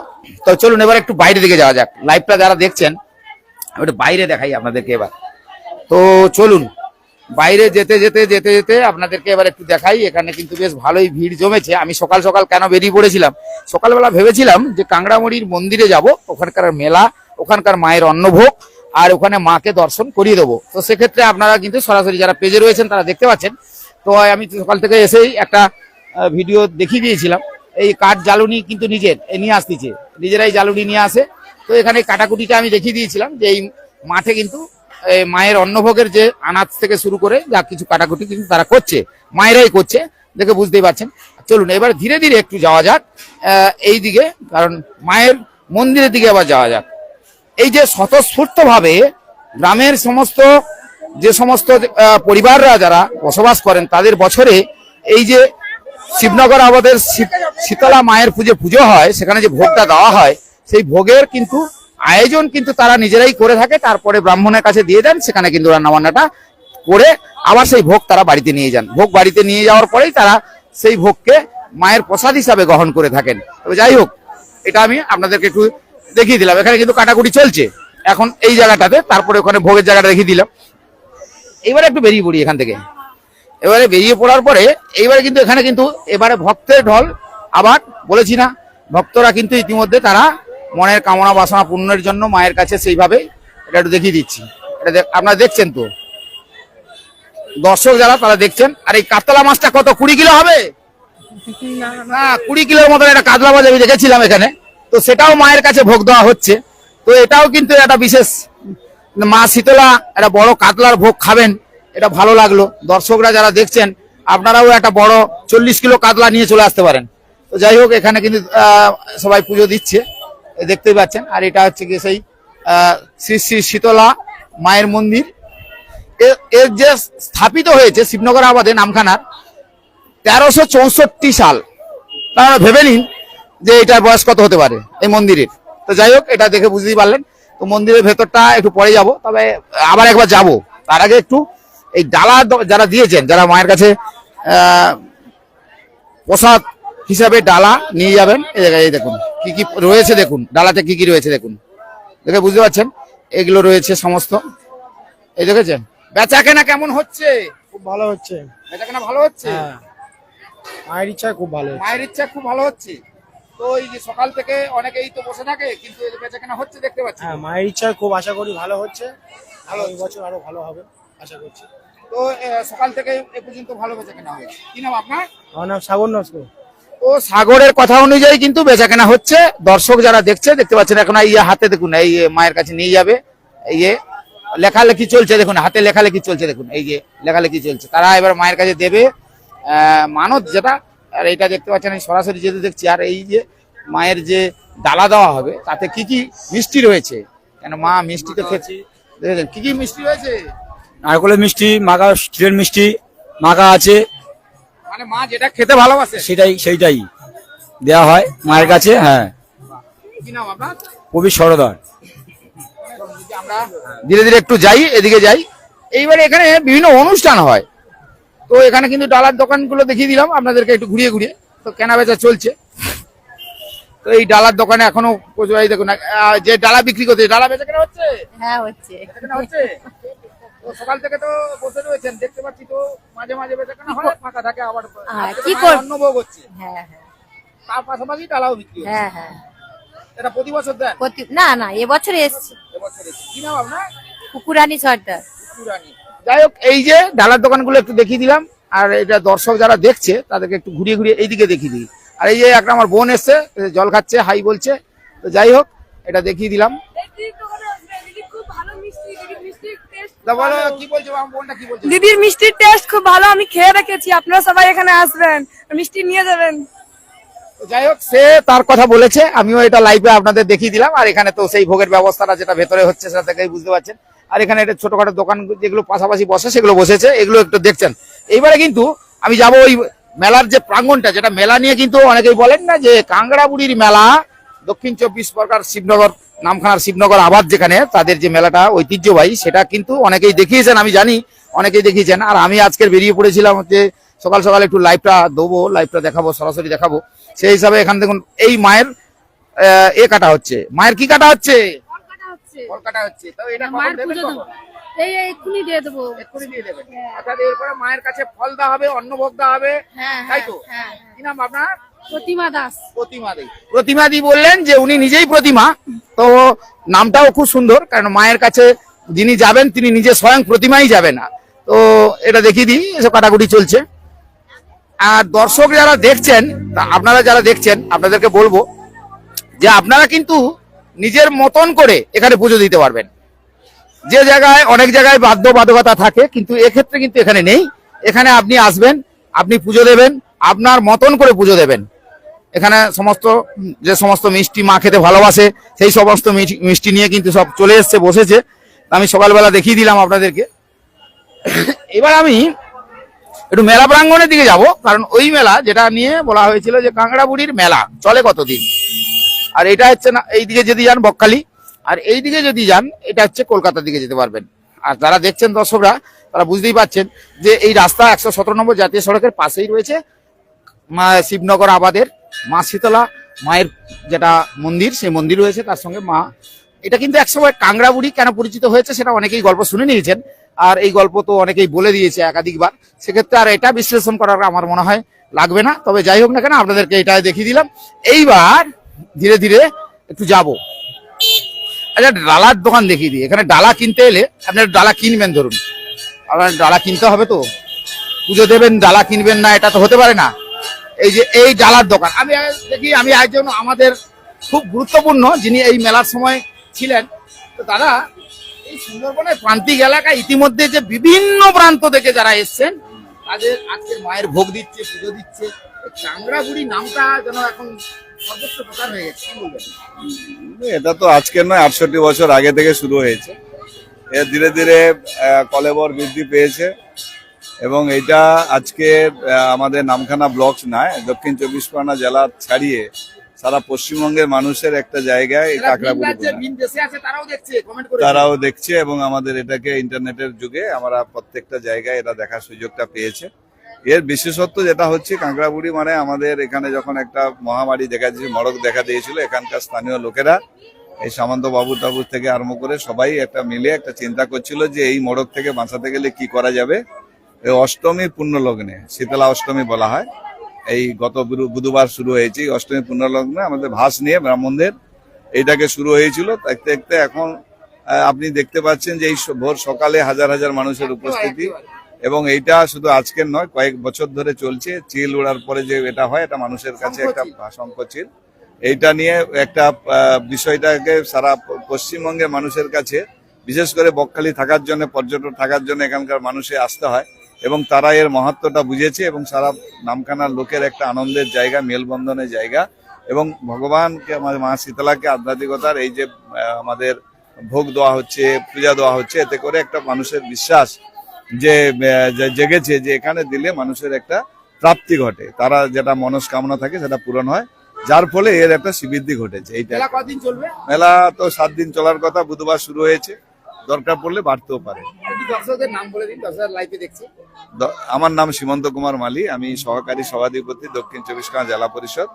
তো চলুন এবার একটু বাইরে দিকে যাওয়া যাক। লাইভটা যারা দেখছেন একটু বাইরে দেখাই আপনাদেরকে এবার। তো চলুন বাইরে যেতে যেতে আপনাদেরকে এবার একটু দেখাই। এখানে কিন্তু বেশ ভালোই ভিড় জমেছে। আমি সকাল সকাল কেন বেরিয়ে পড়েছিলাম, সকালবেলা ভেবেছিলাম যে কাংড়ামুড়ির মন্দিরে যাব, ওখানকার মেলা, ওখানকার মায়ের অন্নভোগ, আর ওখানে মাকে দর্শন করিয়ে দেবো। তো সেক্ষেত্রে আপনারা কিন্তু সরাসরি যারা পেজে রয়েছেন তারা দেখতে পাচ্ছেন। তো আমি সকাল থেকে এসেই একটা ভিডিও দেখিয়ে দিয়েছিলাম। এই কাঠ জ্বালুনি কিন্তু নিয়ে আসতেছে, নিজেরাই জ্বালুনি নিয়ে আসে। তো এখানে কাটাকুটিটা আমি দেখিয়ে দিয়েছিলাম যে এই মাঠে কিন্তু মায়ের অন্নভোগের যে আনাজ থেকে শুরু করে যা কিছু কাটাকুটি কিন্তু তারা করছে, মায়েরাই করছে, দেখে বুঝতেই পারছেন। চলুন এবার ধীরে ধীরে একটু যাওয়া যাক এই দিকে, কারণ মায়ের মন্দিরের দিকে আবার যাওয়া যাক। এই যে স্বতঃস্ফূর্ত ভাবে গ্রামের যে সমস্ত পরিবাররা যারা বসবাস করেন, তাদের বছরে এই যে শিবনগর আমাদের শীতলা মায়ের পুজো হয়, সেখানে যে ভোগটা দেওয়া হয় সেই ভোগের কিন্তু আয়োজন কিন্তু তারা নিজেরাই করে থাকে, তারপরে ব্রাহ্মণের কাছে দিয়ে দেন, সেখানে কিন্তু রান্নাবান্নাটা করে আবার সেই ভোগ তারা বাড়িতে নিয়ে যান। ভোগ বাড়িতে নিয়ে যাওয়ার পরেই তারা সেই ভোগকে মায়ের প্রসাদ হিসাবে গ্রহণ করে থাকেন। তবে যাই হোক, এটা আমি আপনাদেরকে একটু দেখিয়ে দিলাম। এখানে কিন্তু কাটাকুটি চলছে এখন এই জায়গাটাতে, তারপরে ওখানে ভোগের জায়গাটা দেখিয়ে দিলাম। এবারে একটু বেরিয়ে পড়ি এখান থেকে। এবারে বেরিয়ে পড়ার পরে এইবারে কিন্তু এখানে কিন্তু এবারে ভক্তের ঢল। আবার বলেছি না, ভক্তরা কিন্তু ইতিমধ্যে তারা মনের কামনা বাসনা পূর্ণের জন্য মায়ের কাছে সেইভাবে এটা একটু দেখিয়ে দিচ্ছি। এটা আপনারা দেখছেন তো, দর্শক যারা তারা দেখছেন। আর এই কাতলা মাছটা কত, 20 কিলো হবে না? 20 কিলোর মতন একটা কাতলা মাছ আমি দেখেছিলাম এখানে। তো সেটাও মায়ের কাছে ভোগ দেওয়া হচ্ছে। তো এটাও কিন্তু একটা বিশেষ, মা শীতলা একটা বড় কাতলার ভোগ খাবেন, এটা ভালো লাগলো। দর্শকরা যারা দেখছেন আপনারাও একটা বড় 40 কিলো কাতলা নিয়ে চলে আসতে পারেন। তো যাই হোক, এখানে কিন্তু সবাই পুজো দিচ্ছে, দেখতেই পাচ্ছেন। আর এটা হচ্ছে কি সেই শ্রী শ্রী শীতলা মায়ের মন্দির। এর যে স্থাপিত হয়েছে শিবনগর আবাদে নামখানার 1364 সাল। আপনারা ভেবে নিন যে এটার বয়স কত হতে পারে এই মন্দিরের। তো যাই হোক, এটা দেখে বুঝতেই পারলেন। তো মন্দিরের ভেতরটা একটু পরে যাব, তবে আবার একবার যাব। তার আগে একটু এই ডালা যারা দিয়েছেন, যারা মায়ের কাছে প্রসাদ হিসাবে ডালা নিয়ে যাবেন, এই জায়গায় এই দেখুন কি কি রয়েছে, দেখুন ডালাতে কি কি রয়েছে, দেখুন দেখে বুঝতে পারছেন এগুলো রয়েছে সমস্ত। এই দেখেছেন বেচা কেনা কেমন হচ্ছে? খুব ভালো হচ্ছে। বেচা কেনা ভালো হচ্ছে? মায়ের ইচ্ছায় খুব ভালো হচ্ছে। মায়ের ইচ্ছা খুব ভালো হচ্ছে। তো এই যে সকাল থেকে অনেকেই তো বসে থাকে, কিন্তু এই যে বেচা কেনা হচ্ছে দেখতে পাচ্ছি। হ্যাঁ, মায়ের ইচ্ছায় খুব আশা করি ভালো হচ্ছে। ভালো, এই বছর আরো ভালো হবে আশা করছি। তো সকাল থেকে এ পর্যন্ত ভালো বেচা কেনা হয়েছে। কি নাম আপনার? আমার নাম সাগর নস্কর। ও সাগরের কথা অনুযায়ী কিন্তু বেচা কেনা হচ্ছে। দর্শক যারা দেখছে দেখতে পাচ্ছেন, এখন এই হাতে দেখুন, এই মায়ের কাছে নিয়ে যাবে, এই যে লেখালেখি চলছে, দেখুন হাতে লেখালেখি চলছে, দেখুন এই যে লেখালেখি চলছে। তারা এবার মায়ের কাছে দেবে মানত যেটা। আর এইটা দেখতে পাচ্ছেন, আমি সরাসরি যেতে দেখছি। আর এই যে মায়ের যে ডালা দেওয়া হবে তাতে কি কি মিষ্টি রয়েছে, কেন মা মিষ্টি তো খেয়েছি, দেখেছেন কি কি মিষ্টি রয়েছে। নারকলের মিষ্টি, মাখা ক্ষীরের মিষ্টি মাখা আছে, মানে মা যেটা খেতে ভালোবাসে সেইটাই দেওয়া হয় মায়ের কাছে। হ্যাঁ। কি নাম আপনার? কবি সরদার। আমরা ধীরে ধীরে একটু যাই, এদিকে যাই। এইবারে এখানে বিভিন্ন অনুষ্ঠান হয়। তো এখানে কিন্তু ডালার দোকানগুলো দেখিয়ে দিলাম আপনাদেরকে একটু ঘুরিয়ে ঘুরিয়ে। তো কেনা বেচা চলছে। তো এই ডালার দোকানে এখনো প্রচুর, এই দেখুন যে ডালা বিক্রি করছে, ডালা বেচা কেনা হচ্ছে? হ্যাঁ হচ্ছে। বেচা কেনা হচ্ছে? তো সকাল থেকে তো বসে রয়েছেন, দেখতে পাচ্ছি। তো মাঝে মাঝে বেচা কেনা হয়, ফাঁকা থাকে, আবার কি করব? অন্নভোগ হচ্ছে, হ্যাঁ হ্যাঁ তার পাশাপাশি ডালাও বিক্রি হচ্ছে। হ্যাঁ হ্যাঁ। এটা প্রতি বছর দেন? না না, এবছরে এসছি। এবছর এসেছে। কি নাম আপনার? কুকুরানি সর্দার। পুরানি। যাই হোক, এই যে ডালার দোকানগুলো একটু দেখিয়ে দিলাম। আর এটা দর্শক যারা দেখছে তাদেরকে একটু ঘুরিয়ে ঘুরিয়ে এইদিকে দেখিয়ে দিই। আর এই যে একটা আমার বোন এসছে, জল খাচ্ছে, হাই বলছে। তো যাই হোক, এটা দেখিয়ে দিলাম। বলো কি বলছো আমার বোনটা, কি বলছো? দিদির মিষ্টির টেস্ট খুব ভালো, আমি খেয়ে রেখেছি। আপনারা সবাই এখানে আসবেন, মিষ্টি নিয়ে যাবেন। যাই হোক, সে তার কথা বলেছে, আমিও এটা লাইভে আপনাদের দেখিয়ে দিলাম। আর এখানে তো সেই ভোগের ব্যবস্থাটা যেটা ভেতরে হচ্ছে সেটা থেকেই বুঝতে পারছেন। আর এখানে একটা ছোটখাটো দোকান যেগুলো পাশাপাশি বসে সেগুলো বসেছে, এগুলো একটু দেখছেন। এইবারে কিন্তু আমি যাব ওই মেলার যে প্রাঙ্গণটা, যেটা মেলা নিয়ে কিন্তু অনেকেই বলেন না যে কাংড়াবুড়ির মেলা, দক্ষিণ 24 পরগনার শিবনগর নামখানার শিবনগর আবাদ, যেখানে তাদের যে মেলাটা ঐতিহ্যবাহী, সেটা কিন্তু অনেকেই দেখিয়েছেন, আমি জানি অনেকেই দেখিয়েছেন। আর আমি আজকের বেরিয়ে পড়েছিলাম যে সকাল সকাল একটু লাইভটা দেবো, লাইভটা দেখাবো, সরাসরি দেখাবো। সেই হিসাবে এখান দেখুন এই মায়ের কাটা হচ্ছে। মায়ের কি কাটা হচ্ছে? ফল কাটা হচ্ছে। তো এটা কখন দেবেন? কখন? এই এক্ষুনি দিয়ে দেবো। এক্ষুনি দিয়ে দেবেন। অর্থাৎ এরপরে মায়ের কাছে ফল দেওয়া হবে, অন্নভোগ দেওয়া হবে, হ্যাঁ তাই তো? হ্যাঁ। কি নাম আপনার? প্রতিমা দাস। প্রতিমা দি বললেন যে উনি নিজেই প্রতিমা। তো নামটাও খুব সুন্দর, কারণ মায়ের কাছে যিনি যাবেন তিনি নিজে স্বয়ং প্রতিমাই যাবেন। তো এটা দেখিয়ে দিই, এসব কাটাকুটি চলছে। আর দর্শক যারা দেখছেন, আপনারা যারা দেখছেন, আপনাদেরকে বলবো যে আপনারা কিন্তু নিজের মতন করে এখানে পুজো দিতে পারবেন। যে জায়গায় অনেক জায়গায় বাধ্যবাধকতা থাকে, কিন্তু এক্ষেত্রে কিন্তু এখানে নেই। এখানে আপনি আসবেন, আপনি পুজো দেবেন, আপনার মতন করে পুজো দেবেন। এখানে যে সমস্ত মিষ্টি মা খেতে ভালোবাসে, সেই সমস্ত মিষ্টি নিয়ে কিন্তু সব চলে এসছে, বসেছে। আমি সকালবেলা দেখিয়ে দিলাম আপনাদেরকে। এবার আমি একটু মেলা প্রাঙ্গণের দিকে যাব, কারণ ওই মেলা যেটা নিয়ে বলা হয়েছিল যে কাংড়াবুড়ির মেলা চলে কতদিন। আর এটা হচ্ছে না, এইদিকে যদি যান বকখালি, আর এইদিকে যদি যান এটা হচ্ছে কলকাতার দিকে যেতে পারবেন। আর যারা দেখছেন দর্শকরা তারা বুঝতেই পারছেন যে এই রাস্তা 117 নম্বর জাতীয় সড়কের পাশেই রয়েছে শিবনগর আবাদের মা শীতলা মায়ের যেটা মন্দির, সেই মন্দির রয়েছে, তার সঙ্গে মা। এটা কিন্তু একসময় কাংড়াবুড়ি কেন পরিচিত হয়েছে সেটা অনেকেই গল্প শুনে নিয়েছেন, আর এই গল্প তো অনেকেই বলে দিয়েছে একাধিকবার, সেক্ষেত্রে আর এটা বিশ্লেষণ করার আমার মনে হয় লাগবে না। তবে যাই হোক না কেন, আপনাদেরকে এটা দেখিয়ে দিলাম। এইবার ধীরে ধীরে একটু যাব, আচ্ছা ডালার দোকান দেখিয়ে দিই। এখানে ডালা কিনতে এলে আপনার ডালা কিনবেন, ধরুন আপনার ডালা কিনতে হবে, তো পুজো দেবেন ডালা কিনবেন না, এটা তো হতে পারে না। এই যে এই ডালার দোকান আমি দেখি, আমি একজন আমাদের খুব গুরুত্বপূর্ণ যিনি এই মেলার সময় ছিলেন, তো তারা এই সুন্দরবনের প্রান্তিক এলাকায় ইতিমধ্যে যে বিভিন্ন প্রান্ত থেকে যারা এসছেন তাদের আজকে মায়ের ভোগ দিচ্ছে, পুজো দিচ্ছে। কাংড়াবুড়ি নামটা যেন এখন সর্বত্র প্রচার হয়ে গেছে, কি বলবেন? এটা তো আজকের নয়, 68 বছর আগে থেকে শুরু হয়েছে। এর ধীরে ধীরে কলেবর বৃদ্ধি পেয়েছে এবং এটা আজকে আমাদের নামখানা ব্লক নয়, দক্ষিণ 24 পরগনা জেলা ছাড়িয়ে সারা পশ্চিমবঙ্গের মানুষের একটা জায়গায় এই কাঁকড়াবুড়ি তারাও দেখছে এবং আমাদের এটাকে ইন্টারনেটের যুগে আমরা প্রত্যেকটা জায়গায় এটা দেখার সুযোগটা পেয়েছে। এর বিশেষত্ব যেটা হচ্ছে কাঁকড়াবুড়ি মানে আমাদের এখানে যখন একটা মহামারী দেখা দিয়েছিল, মড়ক দেখা দিয়েছিল, এখানকার স্থানীয় লোকেরা এই সামন্ত বাবু টাবু থেকে আরম্ভ করে সবাই একটা মিলে একটা চিন্তা করছিল যে এই মড়ক থেকে বাঁচাতে গেলে কি করা যাবে। এই অষ্টমী পুণ্যলগ্নে, শীতলা অষ্টমী বলা হয়, এই গত বুধবার শুরু হয়েছে। এই অষ্টমী পুণ্যলগ্নে আমাদের ভাস নিয়ে ব্রাহ্মণদের এইটাকে শুরু হয়েছিল। দেখতে দেখতে এখন আপনি দেখতে পাচ্ছেন যে এই ভোর সকালে হাজার হাজার মানুষের উপস্থিতি, এবং এইটা শুধু আজকের নয়, কয়েক বছর ধরে চলছে। চিল ওড়ার পরে যে এটা হয়, এটা মানুষের কাছে একটা শঙ্খ চিল, এইটা নিয়ে একটা বিষয়টাকে সারা পশ্চিমবঙ্গের মানুষের কাছে, বিশেষ করে বকখালি থাকার জন্য, পর্যটক থাকার জন্য এখানকার মানুষে আসতে হয়, এবং তারা এর মহত্বটা বুঝেছে এবং সারা নামখানার লোকের একটা আনন্দের জায়গা, মেলবন্ধনের জায়গা। এবং ভগবানকে, মা শীতলাকে আধ্যাত্মিকতার এই যে আমাদের ভোগ দেওয়া হচ্ছে, পূজা দেওয়া হচ্ছে, এতে করে একটা মানুষের বিশ্বাস যে জেগেছে যে এখানে দিলে মানুষের একটা প্রাপ্তি ঘটে, তারা যেটা মনস্কামনা থাকে সেটা পূরণ হয়, যার ফলে এর একটা শ্রীবৃদ্ধি ঘটেছে। এইটা কদিন চলবে? মেলা তো 7 দিন চলার কথা, বুধবার শুরু হয়েছে, দরকার পড়লে বাড়তেও পারে। দর্শকদের নাম বলে দিন, দর্শকরা লাইভে দেখছে। আমার নাম সীমন্ত কুমার মালি, আমি সহকারী সভাধিপতি দক্ষিণ 24 পরগনা জেলা পরিষদ,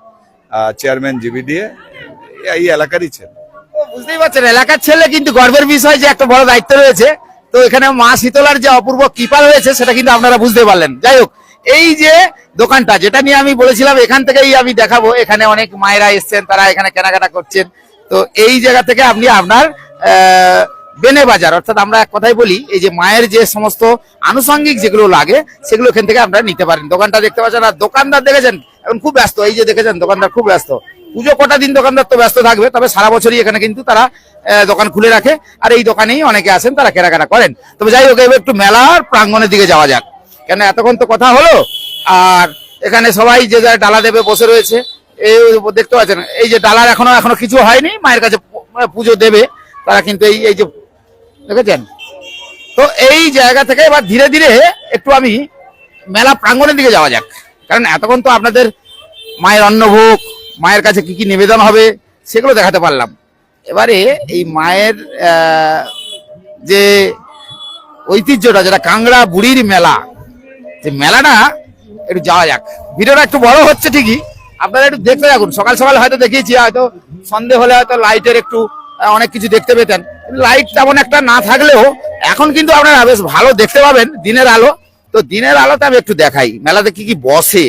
চেয়ারম্যান জিবিডিএ, এই এলাকারই ছেলে। বুঝতেই পারছেন এলাকার ছেলে, কিন্তু গর্বের বিষয় যে একটা বড় দায়িত্ব রয়েছে। তো এখানে মা শীতলার যে অপূর্ব কৃপা রয়েছে সেটা কিন্তু আপনারা বুঝতে পারলেন। যাই হোক, এই যে দোকানটা যেটা নিয়ে আমি বলেছিলাম এখান থেকেই আমি দেখাবো, এখানে অনেক মায়েরা এসছেন, তারা এখানে কেনাকাটা করছেন। তো এই জায়গা থেকে আপনি আপনার বেনে বাজার, অর্থাৎ আমরা এক কথাই বলি এই যে মায়ের যে সমস্ত আনুষঙ্গিক যেগুলো লাগে সেগুলো এখান থেকে আপনারা নিতে পারেন। দোকানটা দেখতে পাচ্ছেন, আর দোকানদার দেখেছেন এখন খুব ব্যস্ত। এই যে দেখেছেন দোকানদার খুব ব্যস্ত, পুজো কটা দিন দোকানদার তো ব্যস্ত থাকবে, তবে সারা বছরই এখানে কিন্তু তারা দোকান খুলে রাখে, আর এই দোকানেই অনেকে আসেন, তারা কেনাকাটা করেন। তবে যাই হোক, এবার একটু মেলার প্রাঙ্গণের দিকে যাওয়া যাক, কেন এতক্ষণ তো কথা হলো। আর এখানে সবাই যে যারা ডালা দেবে বসে রয়েছে, এই দেখতে পাচ্ছেন এই যে ডালার এখনো কিছু হয়নি, মায়ের কাছে পুজো দেবে তারা, কিন্তু এই যে দেখেছেন। তো এই জায়গা থেকে এবার ধীরে ধীরে একটু আমি মেলা প্রাঙ্গণের দিকে যাওয়া যাক, কারণ এতক্ষণ তো আপনাদের মায়ের অন্নভোগ, মায়ের কাছে কি কি নিবেদন হবে সেগুলো দেখাতে পারলাম। এবারে এই মায়ের যে ঐতিহ্যটা, যেটা কাংড়াবুড়ির মেলা, যে মেলাটা একটু যাওয়া যাক। ভিডিওটা একটু বড় হচ্ছে ঠিকই, আপনারা একটু দেখতে থাকুন। সকাল সকাল হয়তো দেখিয়েছি, হয়তো সন্ধে হলে হয়তো লাইটের একটু অনেক কিছু দেখতে পেতেন, লাইট তেমন একটা না থাকলেও এখন কিন্তু আপনারা বেশ ভালো দেখতে পাবেন দিনের আলো। তো দিনের আলোতে আমি একটু দেখাই মেলাতে কি কি বসে।